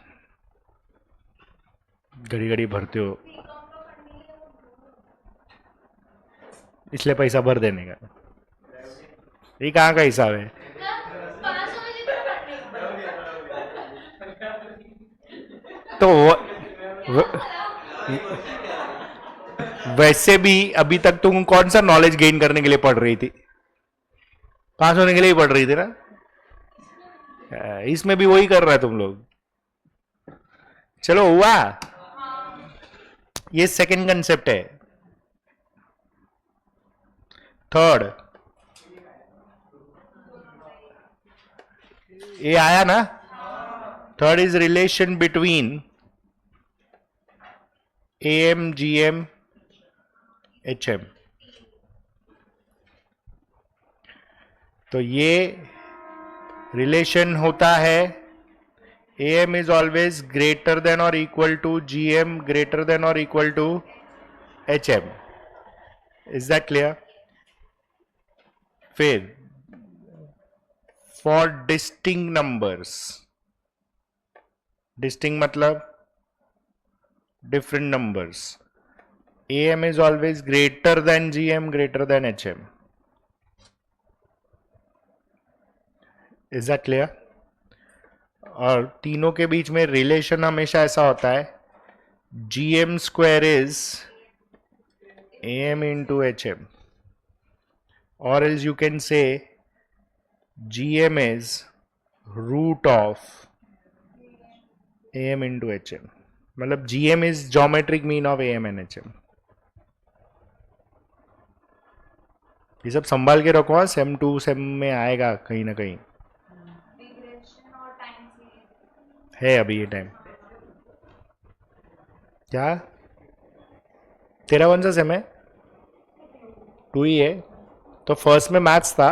घड़ी घड़ी भरते हो, बीकॉम का पढ़ने के लिए वो इसलिए पैसा भर देने का। ये कहाँ का हिसाब है? पास होने जितना पढ़ने का। तो वैसे भी अभी तक तुम कौन सा नॉलेज गेन करने के लिए पढ़ रही थी? पास होने के लिए ही पढ़ रही थी ना? इसमें भी वही कर रहा है तुम लोग। चलो हुआ, ये सेकंड कंसेप्ट है। थर्ड, ये आया ना? Third is relation between AM, GM, HM। तो ये रिलेशन होता है AM is always greater than or equal to GM greater than or equal to HM। Is that clear? फिर for distinct numbers, distinct मतलब different numbers, AM is always greater than GM greater than HM। Is that clear? और तीनों के बीच में relation हमेशा ऐसा होता है, GM square is AM into HM, or else you can say GM is root of AM into HM। मतलब GM is geometric mean of AM and HM। ये सब संभाल के रखो, सेम 2 सेम में आएगा कहीं ना कहीं। रिग्रेशन और टाइम सीरीज है अभी ये टाइम। क्या तेरा कौन सा सेम है? 2 ही है। तो फर्स्ट में मैथ्स था,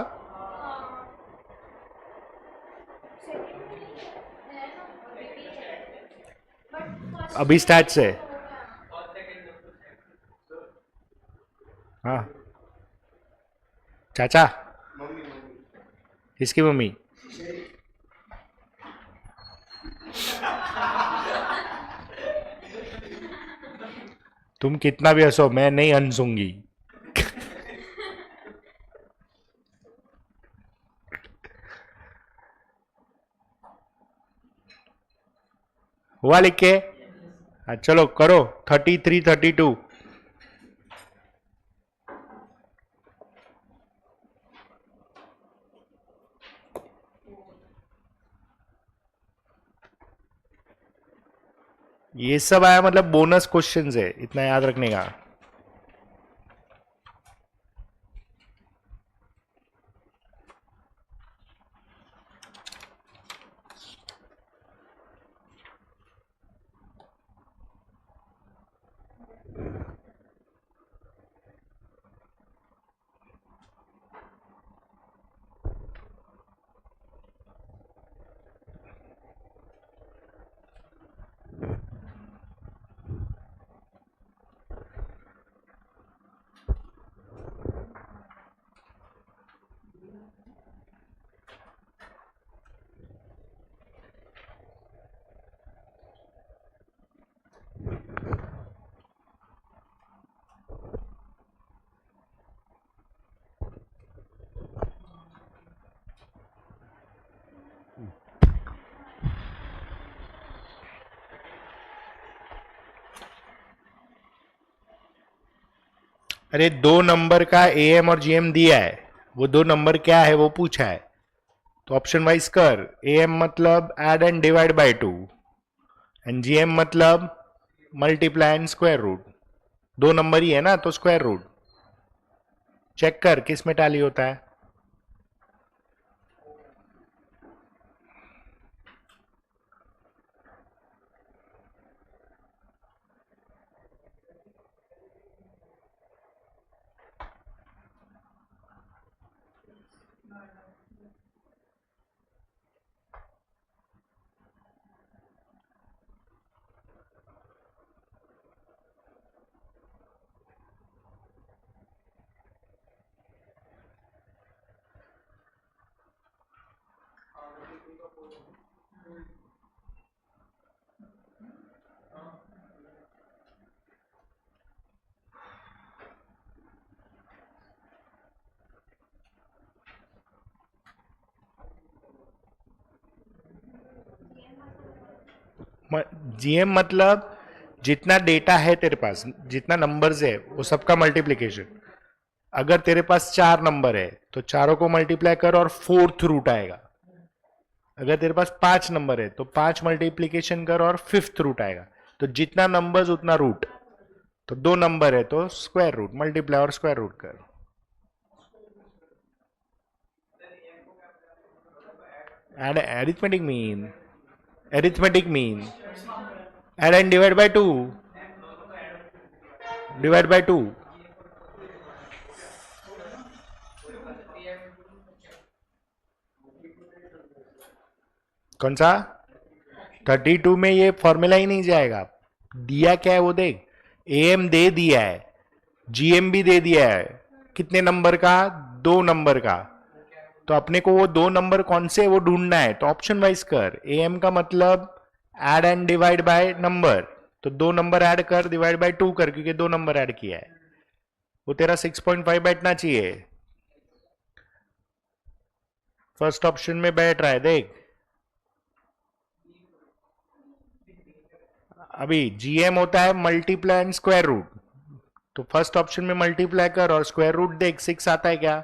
अभी स्टैट्स है। हाँ, चाचा, इसकी मम्मी। तुम कितना भी हंसो, मैं नहीं हंसूंगी। हुआ लिख के? हाँ, चलो करो। 33, 32। ये सब आया मतलब बोनस क्वेश्चंस है, इतना याद रखने का। अरे 2 नंबर का AM और GM दिया है, वो 2 नंबर क्या है वो पूछा है, तो ऑप्शन वाइज कर। AM मतलब add and divide by 2 and GM मतलब multiply and square root. 2 number ही है ना, तो स्क्वायर रूट। चेक कर किस में टैली होता है। GM मतलब जितना डेटा है तेरे पास, जितना नंबर्स है, वो सबका मल्टीप्लीकेशन। अगर तेरे पास 4 नंबर है तो चारों को मल्टीप्लाई कर और 4th रूट आएगा। अगर तेरे पास 5 नंबर है तो 5 मल्टीप्लीकेशन कर और 5th रूट आएगा। तो जितना नंबर्स उतना रूट। तो 2 नंबर है तो स्क्वायर रूट, मल्टीप्लाई और स्क्वायर रूट कर। Add arithmetic mean, arithmetic mean add and divide by 2, divide by 2। कौन सा? 32 में ये फॉर्मूला ही नहीं जाएगा। दिया क्या है वो देख, एम दे दिया है, जीएम भी दे दिया है। कितने नंबर का? 2 नंबर का। तो अपने को वो 2 नंबर कौन से वो ढूंढना है, तो ऑप्शन वाइज कर। एम का मतलब add and divide by number, तो 2 नंबर ऐड कर, डिवाइड बाय 2 कर, क्योंकि 2 नंबर ऐड किया है। वो तेरा 6.5 बैठना चाहिए। फर्स्ट ऑप्शन में बैठ रहा है देख। अभी जीएम होता है मल्टीप्लाई एंड स्क्वायर रूट, तो फर्स्ट ऑप्शन में मल्टीप्लाई कर और स्क्वायर रूट देख 6 आता है क्या,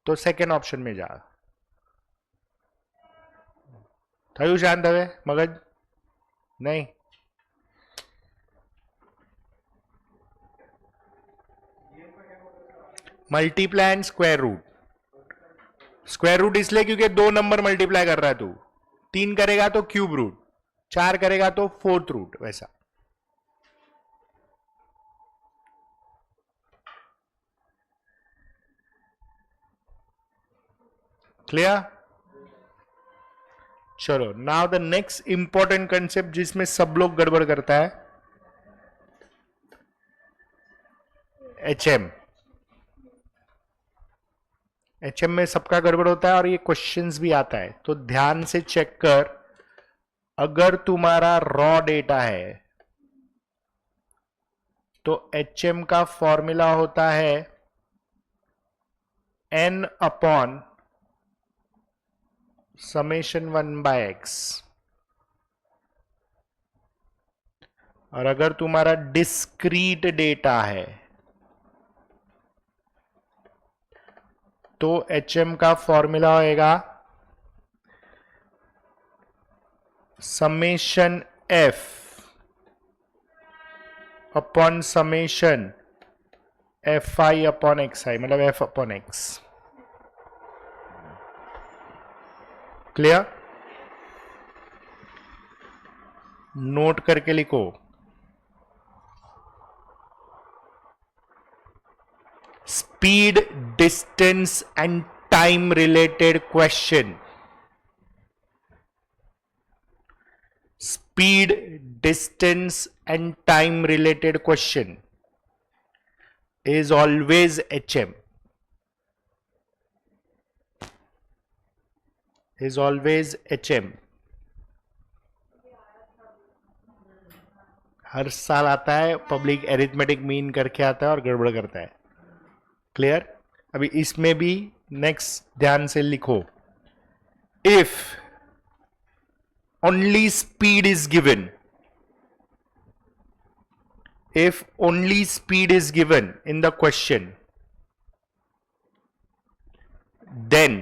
तो सेकेंड ऑप्शन में जा। थयू शांत हवे मगज नहीं। Multiply and square root. Square root इसलिए क्योंकि 2 नंबर मल्टीप्लाई कर रहा है तू। 3 करेगा तो क्यूब रूट, 4 करेगा तो 4th रूट, वैसा। क्लियर? चलो, now the next important concept जिसमें सब लोग गड़बड़ करता है, एचएम। एचएम में सबका गड़बड़ होता है और ये क्वेश्चंस भी आता है, तो ध्यान से चेक कर। अगर तुम्हारा रॉ डेटा है तो एचएम का फॉर्मूला होता है n अपॉन समेशन 1/x। और अगर तुम्हारा डिस्क्रीट डेटा है तो एचएम का फॉर्मूला होएगा summation f upon summation fi upon xi, मतलब f upon x। Clear? Note करके लिखो। Speed, distance and time related question. Speed, distance and time related question is always HM. Is always HM. हर साल आता है, public arithmetic mean करके आता है और गड़बड़ करता है। क्लियर? अभी इसमें भी नेक्स्ट ध्यान से लिखो। If only speed is given, if only speed is given in the question, then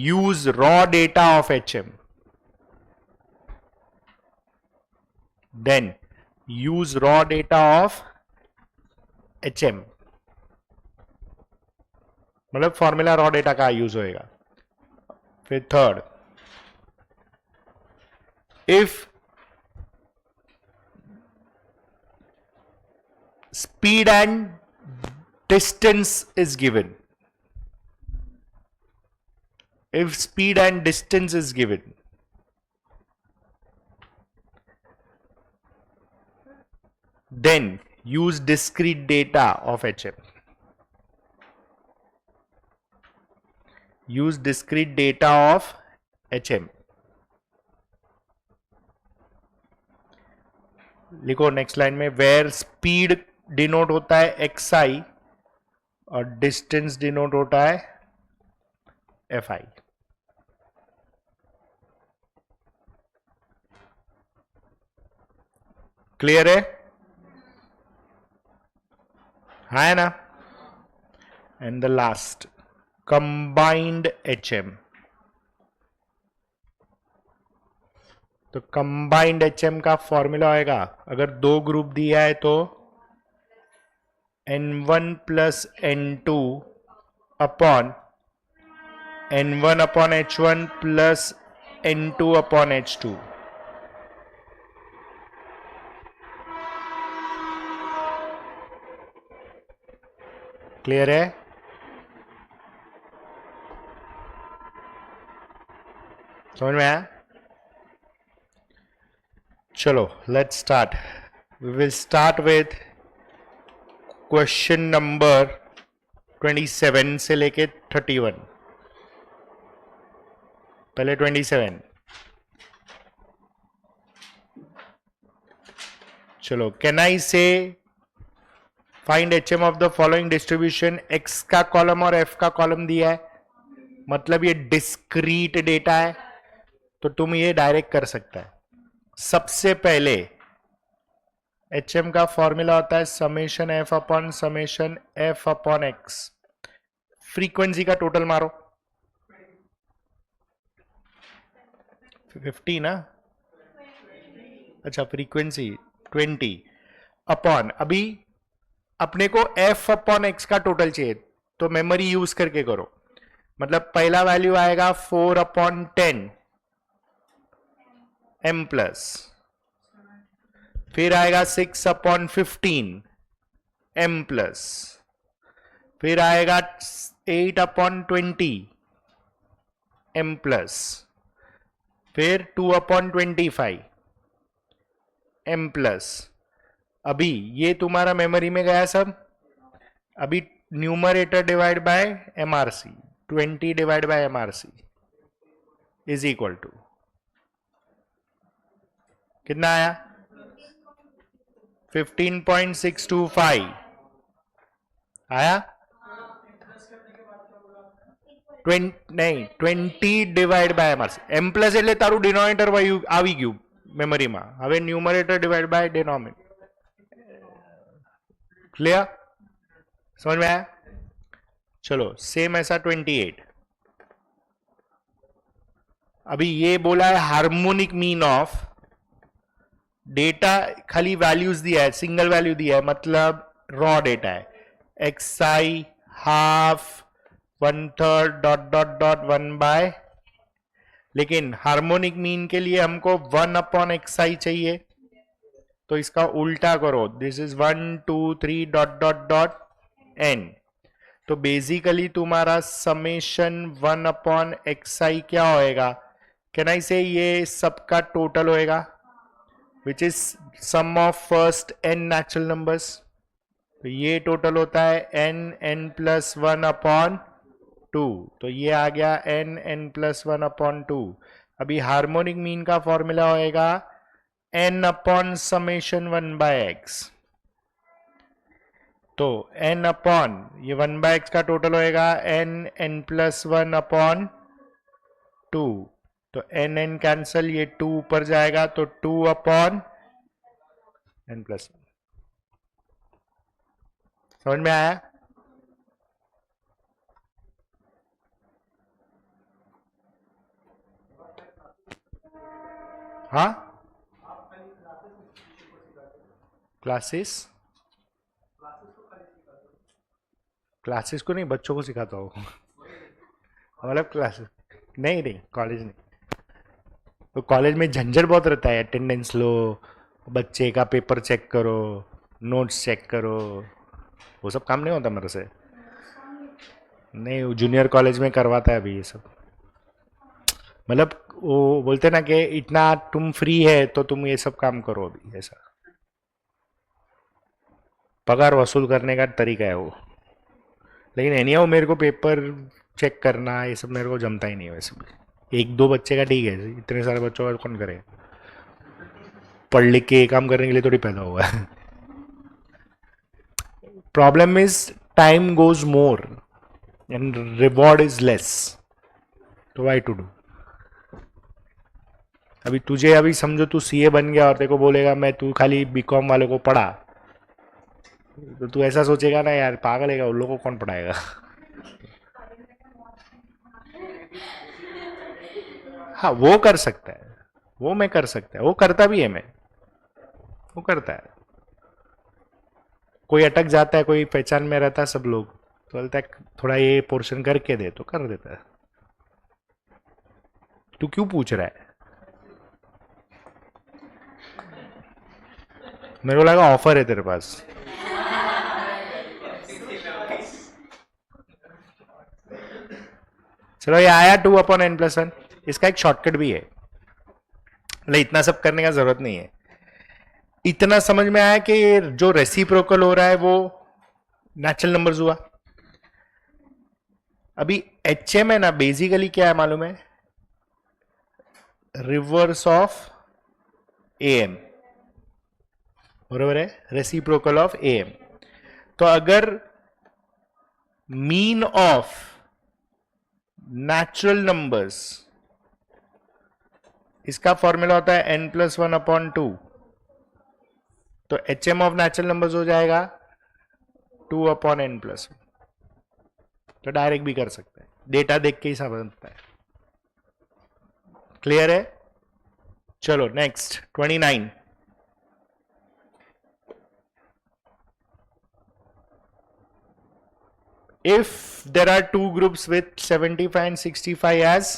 use raw data of HM. Then use raw data of HM. मतलब फॉर्मूला रॉ डेटा का यूज होएगा। फिर third, if speed and distance is given, if speed and distance is given, then use discrete data of HM. Use discrete data of HM. लिखो next line में, where speed denote होता है XI और distance denote होता है F I. Clear है? है ना? And the last combined HM. तो कंबाइंड HM का फॉर्मूला आएगा, अगर दो ग्रुप दिया है तो N1 प्लस N2 upon N1 upon H1 plus N2 upon H2. Clear है? समझ में आया? चलो let's start. We will start with question number 27 से लेके 31. पहले 27. चलो, कैन आई से find HM of the following distribution. X का कॉलम और F का कॉलम दिया है, मतलब ये डिस्क्रीट डेटा है, तो तुम ये डायरेक्ट कर सकता है. सबसे पहले HM का फॉर्मूला होता है summation F upon summation F upon X. Frequency का टोटल मारो. 50 ना? अच्छा, फ्रीक्वेंसी 20 अपॉन, अभी अपने को F अपॉन X का टोटल चाहिए, तो मेमोरी यूज करके करो. मतलब पहला वैल्यू आएगा 4 अपॉन 10 M प्लस, फिर आएगा 6 अपॉन 15 M प्लस, फिर आएगा 8 अपॉन 20 M प्लस, फिर 2 अपॉन 25 M प्लस. अभी ये तुम्हारा मेमोरी में गया सब. अभी numerator divide by MRC, 20 divide by MRC is equal to कितना आया? 15.625 आया. 20 divide by MRC. M plus એટલે તારું ડિનોમિનેટર આવી ગયું મેમરીમાં. હવે numerator divide by denominator. Clear? समझ में आया? चलो, सेम ऐसा 28. अभी ये बोला है हार्मोनिक मीन ऑफ डेटा, खाली वैल्यूज दिया है, सिंगल वैल्यू दिया है, मतलब रॉ डेटा है. XI half 1/3 dot dot dot 1 by, लेकिन हार्मोनिक मीन के लिए हमको 1 अपॉन XI चाहिए, तो इसका उल्टा करो. This is 1 2 3 dot dot dot N. तो बेसिकली तुम्हारा समेशन 1 अपॉन XI क्या होएगा? कैन आई से ये सबका टोटल होएगा, which is sum of first N natural numbers. तो ये टोटल होता है N प्लस 1 अपॉन 2. तो ये आ गया N प्लस 1 अपॉन 2. अभी हार्मोनिक मीन का फॉर्मूला होएगा N upon summation 1 by X. तो N अपॉन ये 1 बाय X का टोटल होएगा N प्लस 1 अपॉन 2. तो N कैंसल, ये 2 ऊपर जाएगा, तो 2 अपॉन N प्लस. समझ में आया? हाँ, क्लासेस को नहीं, बच्चों को सिखाता हूँ. मतलब क्लासेस नहीं, कॉलेज नहीं. तो कॉलेज में झंझट बहुत रहता है. अटेंडेंस लो, बच्चे का पेपर चेक करो, नोट्स चेक करो, वो सब काम नहीं होता मेरे से. नहीं, जूनियर कॉलेज में करवाता है अभी ये सब. मतलब वो बोलते ना कि इतना तुम फ्री है तो तुम ये सब काम करो. अभी ऐसा पगार वसूल करने का तरीका है वो. लेकिन एनीहाउ मेरे को पेपर चेक करना ये सब मेरे को जमता ही नहीं है. वैसे भी 1-2 बच्चे का ठीक है, इतने सारे बच्चों का कौन करेगा? पढ़ लिख के काम करने के लिए थोड़ी पैदा हुआ है. Problem is time goes more and reward is less, तो व्हाई टू डू. अभी तुझे अभी समझो तू सीए बन गया और तेरे को बोलेगा मैं तू खाली बीकॉम वालों को पढ़ा, तो तू ऐसा सोचेगा ना यार पागल है, उन लोगों को कौन पढ़ाएगा। हाँ वो कर सकता है, वो मैं कर सकता है, वो करता भी है मैं, वो करता है। कोई अटक जाता है, कोई पहचान में रहता है, सब लोग तो बोलता है थोड़ा ये पोर्शन करके दे, तो कर देता है। तू क्यों पूछ रहा है? मेरे को लगा ऑफर है तेरे पास। चलो ये आया 2/n+1, इसका एक शॉर्टकट भी है, मतलब इतना सब करने का जरूरत नहीं है। इतना समझ में आया कि जो रेसिप्रोकल हो रहा है वो नेचुरल नंबर्स हुआ। अभी HM है ना, बेसिकली क्या है मालूम है? रिवर्स ऑफ AM, बरोबर है, रेसिप्रोकल ऑफ AM। तो अगर मीन ऑफ नेचुरल नंबर्स, इसका फॉर्मूला होता है n+1/2, तो HM ऑफ नेचुरल नंबर्स हो जाएगा 2/n+1। तो डायरेक्ट भी कर सकते हैं, डेटा देख के ही समझता है। क्लियर है? चलो next 29। If there are two groups with 75 and 65 as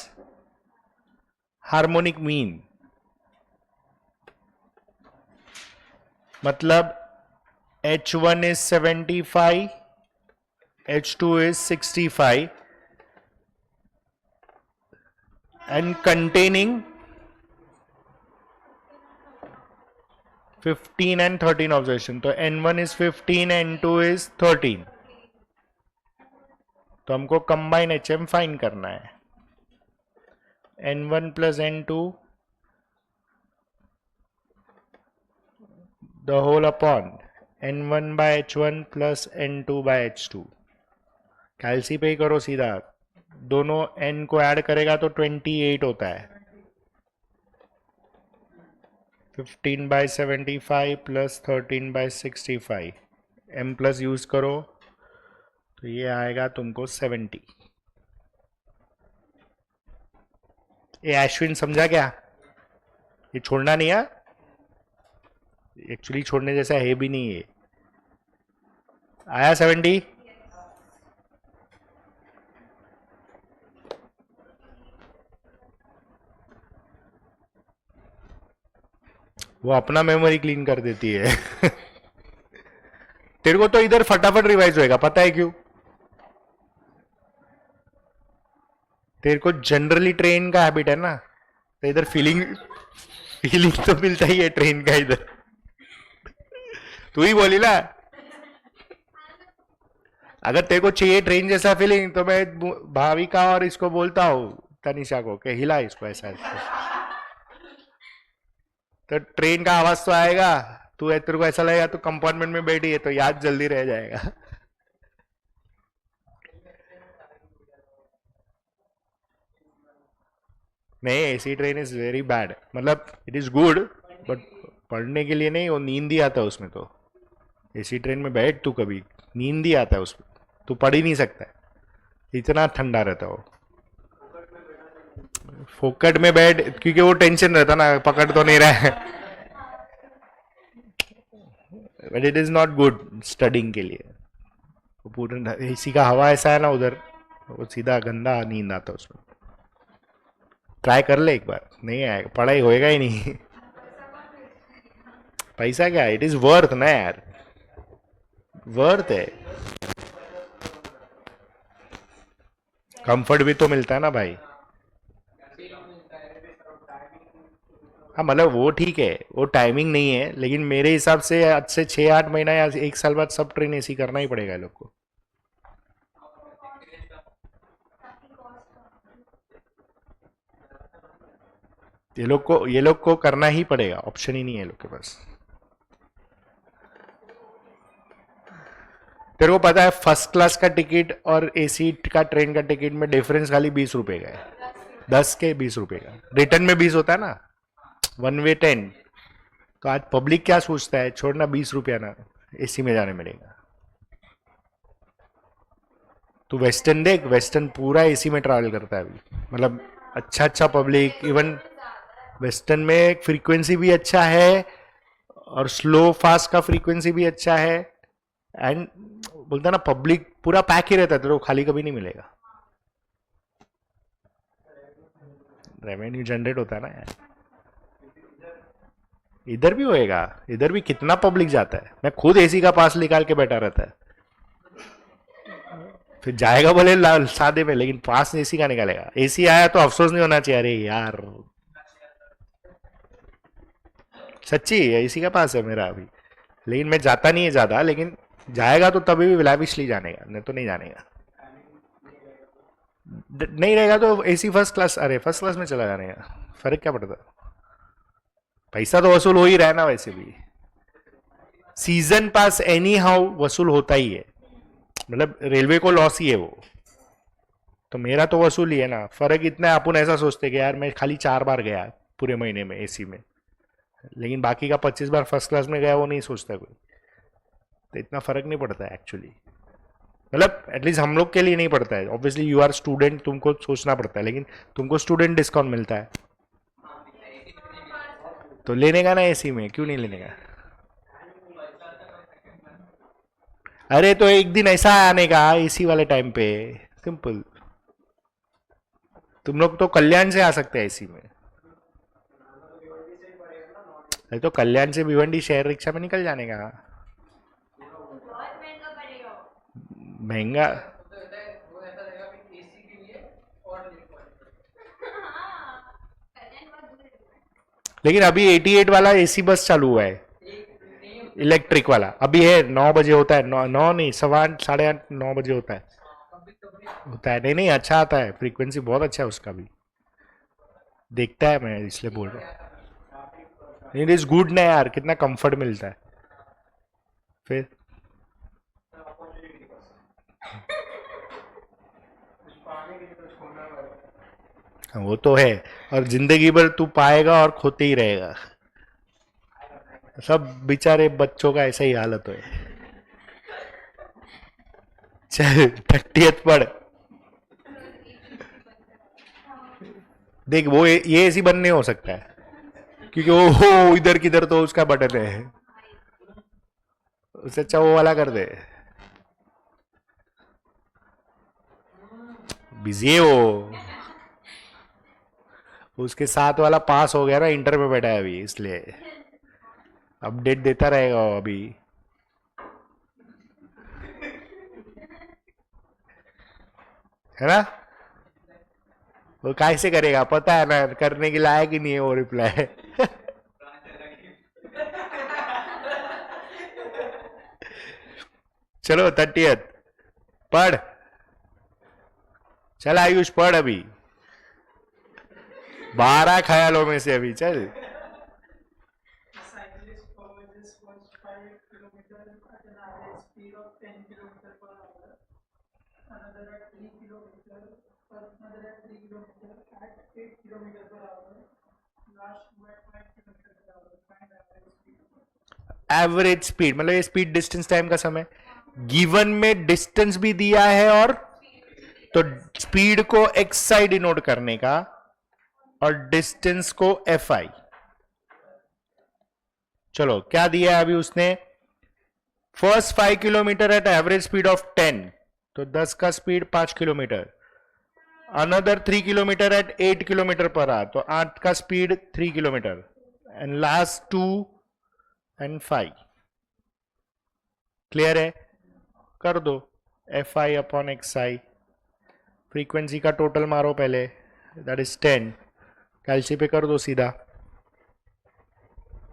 harmonic mean, मतलब H1 is 75, H2 is 65 and containing 15 and 13 observation, तो N1 is 15, N2 is 13, तो हमको कंबाइन HM फाइंड करना है। N1 plus N2 the whole upon N1 by H1 plus N2 by H2। कैलसी पे ही करो सीधा, दोनों N को ऐड करेगा तो 28 होता है। 15 by 75 plus 13 by 65, M plus use करो तो ये आएगा तुमको 70। ये अश्विन समझा क्या? ये छोड़ना नहीं है, एक्चुअली छोड़ने जैसा है भी नहीं है। आया 70? वो अपना मेमोरी क्लीन कर देती है। तेरे को तो इधर फटाफट रिवाइज होएगा, पता है क्यों? तेरे को जनरली ट्रेन का हैबिट है ना, तो इधर फीलिंग तो मिलता ही है ट्रेन का इधर। तू ही बोली ना, अगर तेरे को चाहिए ट्रेन जैसा फीलिंग तो मैं भाविका और इसको बोलता हूँ तनिषा को कि हिला इसको ऐसा, तो ट्रेन का आवाज तो आएगा। तेरे को ऐसा लगेगा तो कंपार्टमेंट में बैठी है तो याद जल्दी रह जाएगा। नहीं, AC train is very bad, मतलब इट इज गुड बट पढ़ने के लिए नहीं, वो नींद ही आता है उसमें। तो एसी ट्रेन में बैठ तू, कभी नींद ही आता है उसमें, तू पढ़ ही नहीं सकता है, इतना ठंडा रहता है वो। फोकट में बैठ, क्योंकि वो टेंशन रहता ना, पकड़ तो नहीं रहा है, but it is not good studying के लिए। वो पूरा एसी का हवा ऐसा है ना उधर, वो सीधा गंदा नींद आता है उसमें। ट्राई कर ले एक बार, नहीं आएगा, पढ़ाई होएगा ही नहीं। पैसा क्या, इट इज वर्थ ना यार, वर्थ है। कंफर्ट भी तो मिलता है ना भाई। हाँ मतलब वो ठीक है, वो टाइमिंग नहीं है, लेकिन मेरे हिसाब से आज से 6-8 महीना या 1 साल बाद सब ट्रेन एसी करना ही पड़ेगा लोग को। ये लोग को करना ही पड़ेगा, ऑप्शन ही नहीं है लोग के पास। तेरे को पता है फर्स्ट क्लास का टिकट और एसी का ट्रेन का टिकट में डिफरेंस खाली 20 रुपए का है, 10 के 20 रुपए का। रिटर्न में 20 होता है ना, वन वे 10। तो आज पब्लिक क्या सोचता है, छोड़ना 20 रुपया ना, एसी में जाने मिलेगा। तो वेस्टर्न देख, वेस्टर्न पूरा एसी में ट्रैवल करता है अभी, मतलब अच्छा अच्छा पब्लिक। इवन वेस्टर्न में फ्रीक्वेंसी भी अच्छा है और स्लो फास्ट का फ्रीक्वेंसी भी अच्छा है। एंड बोलता ना पब्लिक पूरा पैक ही रहता है, तो खाली कभी नहीं मिलेगा। रेवेन्यू जनरेट होता है ना यार। इधर भी होएगा, इधर भी कितना पब्लिक जाता है। मैं खुद एसी का पास निकाल के बैठा रहता है, फिर जाएगा बोले सादे में, लेकिन पास एसी का निकालेगा। एसी आया तो अफसोस नहीं होना चाहिए, अरे यार सच्ची एसी का पास है मेरा अभी। लेकिन मैं जाता नहीं है ज्यादा, लेकिन जाएगा तो तभी भी लाविशली जाने का, नहीं तो नहीं जाने का। नहीं रहेगा तो एसी फर्स्ट क्लास, अरे फर्स्ट क्लास में चला जाने का, फर्क क्या पड़ता है। पैसा तो वसूल हो ही रहा है ना वैसे भी। सीजन पास एनी हाउ वसूल होता ही है, मतलब रेलवे को लॉस ही है वो, तो मेरा तो वसूल ही है ना। फर्क इतना है, अपन ऐसा सोचते कि यार मैं खाली 4 बार गया पूरे महीने में एसी में, लेकिन बाकी का 25 बार फर्स्ट क्लास में गया, वो नहीं सोचता कोई। तो इतना फर्क नहीं पड़ता है एक्चुअली, मतलब एटलीस्ट हम लोग के लिए नहीं पड़ता है। ऑब्वियसली यू आर स्टूडेंट, तुमको सोचना पड़ता है, लेकिन तुमको स्टूडेंट डिस्काउंट मिलता है, तो लेने का ना एसी में, क्यों नहीं लेने का। अरे तो एक दिन ऐसा आने का एसी वाले टाइम पे, सिंपल। तुम लोग तो कल्याण से आ सकते हैं एसी में। अरे तो कल्याण से भिवंडी शहर रिक्शा में निकल जाने का। बहुत महंगा पड़ेगा महंगा। हाँ कल्याण बहुत दूर है। लेकिन अभी 88 वाला एसी बस चालू हुआ है, इलेक्ट्रिक वाला अभी है। 9 बजे होता है, नौ नौ नहीं, 8:15 8:30 9 बजे होता है। नहीं नहीं, अच्छा आता है, फ्रीक्वेंसी बहुत अच्छा है उसका भी, देखता है मैं इसलिए बोल रहा हूँ। इट इज गुड ना यार, कितना कंफर्ट मिलता है फिर। हाँ, वो तो है। और जिंदगी भर तू पाएगा और खोते ही रहेगा, सब बेचारे बच्चों का ऐसा ही हालत है। चल 30th पढ़। देख वो ये ऐसी बंद नहीं हो सकता है, क्योंकि वो हो इधर किधर तो उसका बटन है, उससे अच्छा वो वाला कर दे। बिजी है वो, उसके साथ वाला पास हो गया ना, इंटर में बैठा है अभी, इसलिए अपडेट देता रहेगा वो अभी। है ना, वो कैसे करेगा पता है ना, करने के लायक ही नहीं है वो रिप्लाई। चलो 30th पढ़। चल आयुष पढ़ अभी, 12 ख्यालों में से अभी चल। Cyclist covers first 5 kilometers at an average speed of 10 kilometers per hour. Another at 3 kilometers, another at 3 kilometers at 8 kilometers per hour. Last two at 5 kilometers per hour. Find average speed. Average speed मतलब ये speed distance time का समय, given में distance भी दिया है, और तो स्पीड को एक्स आई डिनोट करने का और डिस्टेंस को एफ आई। चलो क्या दिया है अभी उसने, first 5 kilometre at average speed of 10, तो 10 का speed 5 kilometre. Another 3 kilometre at 8 kilometre per hour, तो 8 का speed 3 kilometre. And last 2 and 5। Clear है, कर दो F I upon X I. Frequency का टोटल मारो पहले, दैट इज 10, कैलसी पे कर दो सीधा,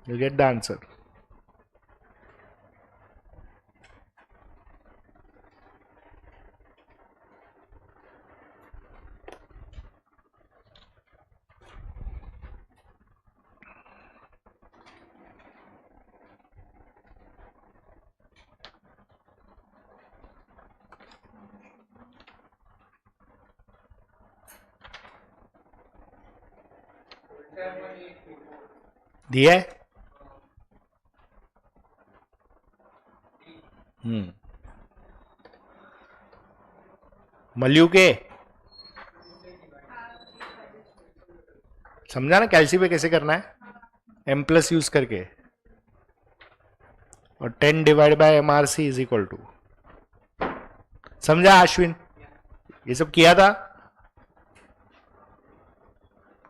यू गेट द आंसर। दिया है? मल्लू के समझा ना कैल्सी पे कैसे करना है, एम प्लस यूज करके, और 10 divide by M R C is equal to, समझा अश्विन? ये सब किया था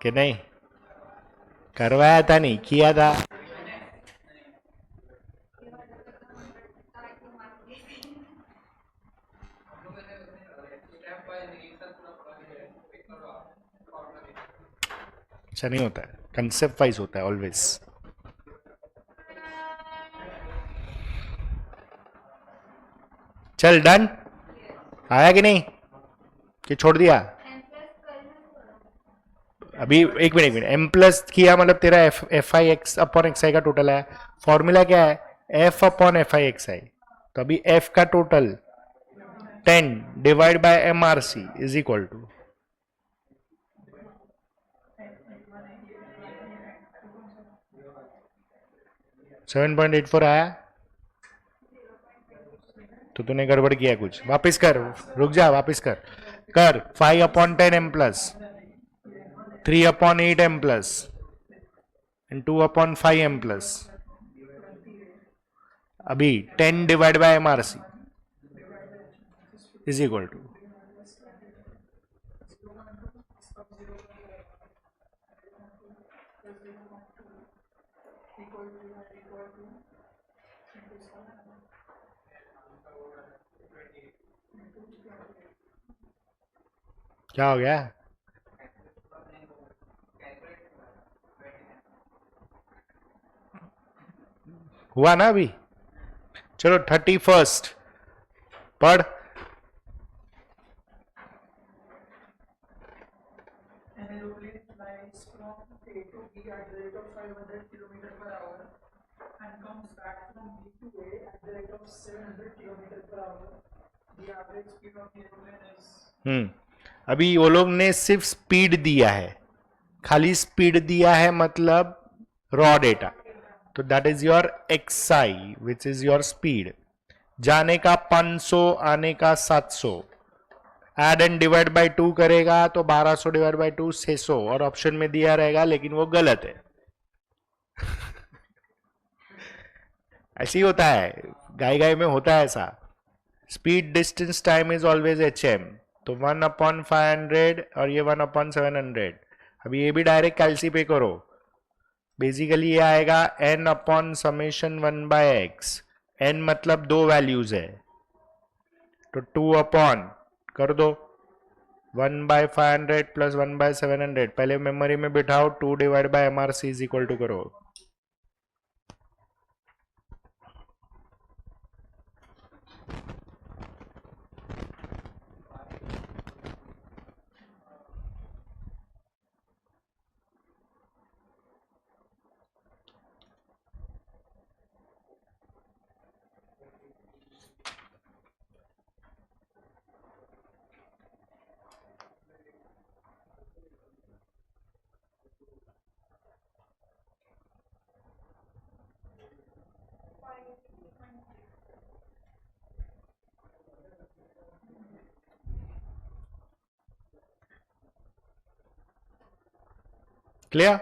कि नहीं? करवाया था नहीं, किया था? अच्छा नहीं होता है, कंसेप्ट वाइज होता है ऑलवेज। चल डन, आया कि नहीं कि छोड़ दिया? अभी एक मिनट एम प्लस किया मतलब तेरा F I X upon X I का टोटल है। फॉर्मूला क्या है? F upon F I X I. तो अभी एफ का total 10 divide by M R C is equal to 7.84 आया। तो तूने गड़बड़ किया कुछ, वापस कर, रुक जा, वापस कर 5 upon 10 M plus, 3 upon 8 M plus and 2 upon 5 M plus. अभी 10 divide by M R C is equal to, क्या हो गया? हुआ ना अभी? चलो 31st पढ़। An aeroplane flies from A to B at the rate of 500 km per hour and comes back from B to A at the rate of 700 km per hour. The average speed of the aeroplane is. अभी वो लोग ने सिर्फ speed दिया है, खाली speed दिया है, मतलब रॉ डेटा। तो that is your x I which is your speed. जाने का 500, आने का 700, एड एंड डिवाइड बाय 2 करेगा तो 1200 डिवाइड बाय 2 600, और ऑप्शन में दिया रहेगा लेकिन वो गलत है। ऐसे ही होता है, गाय गाय में होता है ऐसा। Speed distance time is always H M. तो 1 अपॉन 500 और ये 1 अपॉन 700। अभी ये भी डायरेक्ट कैल्सी पे करो। बेसिकली ये आएगा n upon summation 1 by x. n मतलब 2 वैल्यूज है, तो 2 अपॉन कर दो 1 बाय 500 प्लस 1 बाय 700। पहले मेमोरी में बिठाओ, 2 divide by M R C is equal to करो। क्लियर?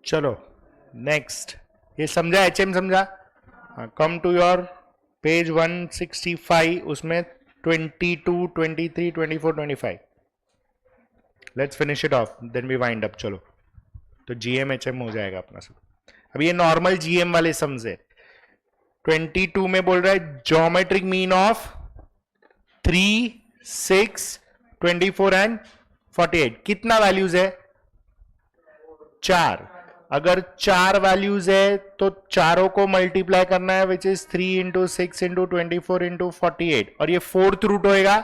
चलो नेक्स्ट, ये समझा? एचएम समझा? कम टू योर पेज 165, उसमें 22, 23, 24, 25। Let's finish it off then we wind up. चलो, तो जीएम एचएम हो जाएगा अपना सब। अब ये नॉर्मल जीएम वाले समझे। 22 में बोल रहा है ज्योमेट्रिक मीन ऑफ 3, 6, 24 एंड 48। कितना वैल्यूज है? 4। अगर 4 वैल्यूज है तो चारों को मल्टीप्लाई करना है, which is 3 into 6 into 24 into 48, और ये 4th रूट होएगा।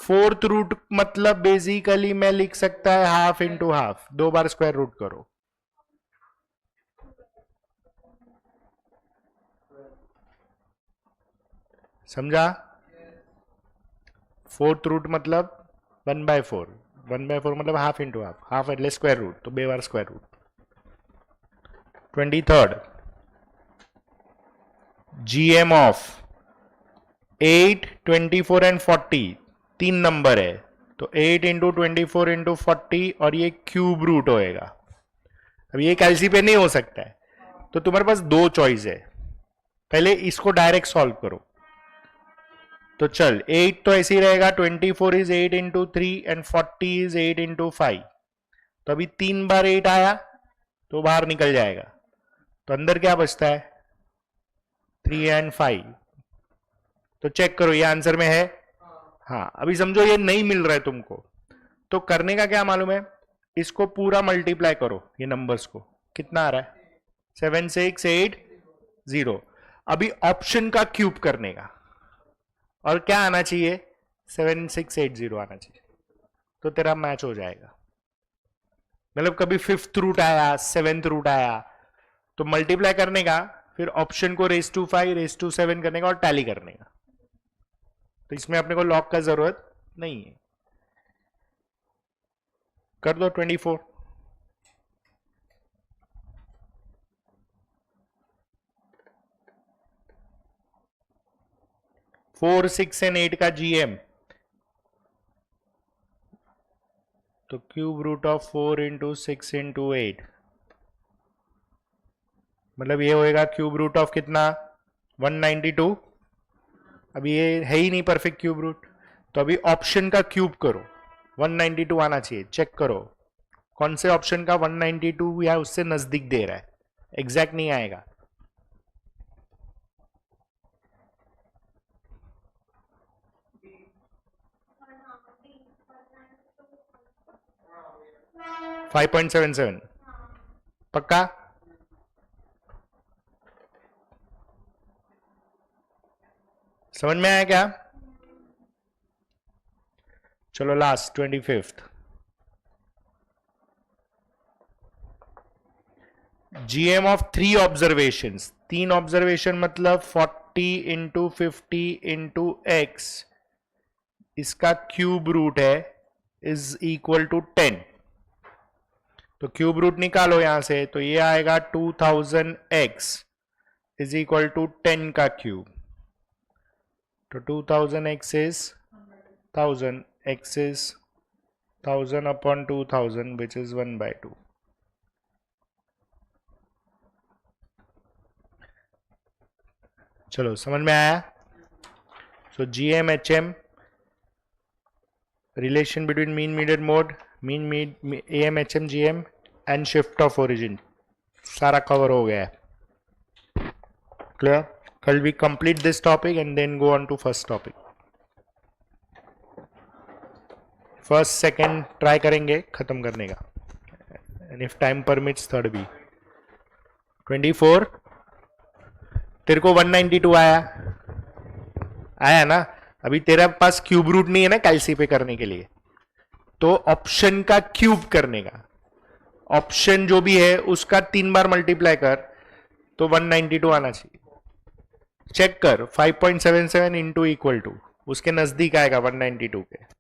4th रूट मतलब बेसिकली मैं लिख सकता है half into half, 2 bar square root करो। समझा? 4th रूट मतलब 1/4, 1/4 मतलब हाफ इंटू हाफ, हाफ એટલે સ્ક્વેર રૂટ, તો 2 વાર square root. 23rd GM of 8, 24 and 40 तीन नंबर है, तो 8 इंटू 24 इंटू 40 और ये क्यूब रूट होएगा. अब ये कैलसी पे नहीं हो सकता है, तो तुम्हारे पास दो चॉइस है. पहले इसको डायरेक्ट सॉल्व करो. तो चल 8 तो ऐसे ही रहेगा, 24 is 8 into 3 and 40 is 8 into 5. तो अभी 3 बार 8 आया तो बाहर निकल जाएगा, तो अंदर क्या बचता है 3 एंड 5. तो चेक करो ये आंसर में है. हाँ, अभी समझो ये नहीं मिल रहा है तुमको, तो करने का क्या मालूम है, इसको पूरा मल्टीप्लाई करो ये नंबर्स को. कितना आ रहा है 7 6 8 0. अभी ऑप्शन का क्यूब करने का, और क्या आना चाहिए 7 6 8 0 आना चाहिए, तो तेरा मैच हो जाएगा. मतलब कभी 5th रूट आया 7th रूट आया तो मल्टीप्लाई करने का, फिर ऑप्शन को रेस टू 5 रेस टू 7 करने का और टैली करने का. तो इसमें अपने को लॉग का जरूरत नहीं है. कर दो 24. फोर 6 एंड 8 का जीएम, तो cube root of 4 into 6 into 8, मतलब ये होएगा क्यूब रूट ऑफ कितना 192. अभी ये है ही नहीं परफेक्ट क्यूब रूट, तो अभी ऑप्शन का क्यूब करो, 192 आना चाहिए. चेक करो कौन से ऑप्शन का 192 या उससे नजदीक दे रहा है, एग्जैक्ट नहीं आएगा. हाँ. 5.77 पक्का. समझ में आया क्या. चलो last 25th. GM of 3 observations, 3 observation मतलब 40 इंटू 50 इंटू एक्स, इसका क्यूब रूट है इज इक्वल टू 10. तो क्यूब रूट निकालो यहां से, तो ये आएगा 2000x इज इक्वल टू 10 का क्यूब. तो 2000x is 1000, x is 1000 upon 2000 which is 1/2. चलो समझ में आया. So GM HM relation between mean median mode, mean AM HM GM and shift of origin सारा कवर हो गया है. क्लियर. कल we complete this topic and then go on to first topic. First second try करेंगे खत्म करने का, and if time permits third भी. 24 तेरे को 192 आया ना. अभी तेरे पास क्यूब रूट नहीं है ना कैलसी पे करने के लिए, तो ऑप्शन का क्यूब करने का, ऑप्शन जो भी है उसका 3 बार मल्टीप्लाई कर, तो 192 आना चाहिए. चेक कर 5.77 इंटू इक्वल टू उसके नजदीक आएगा 192 के.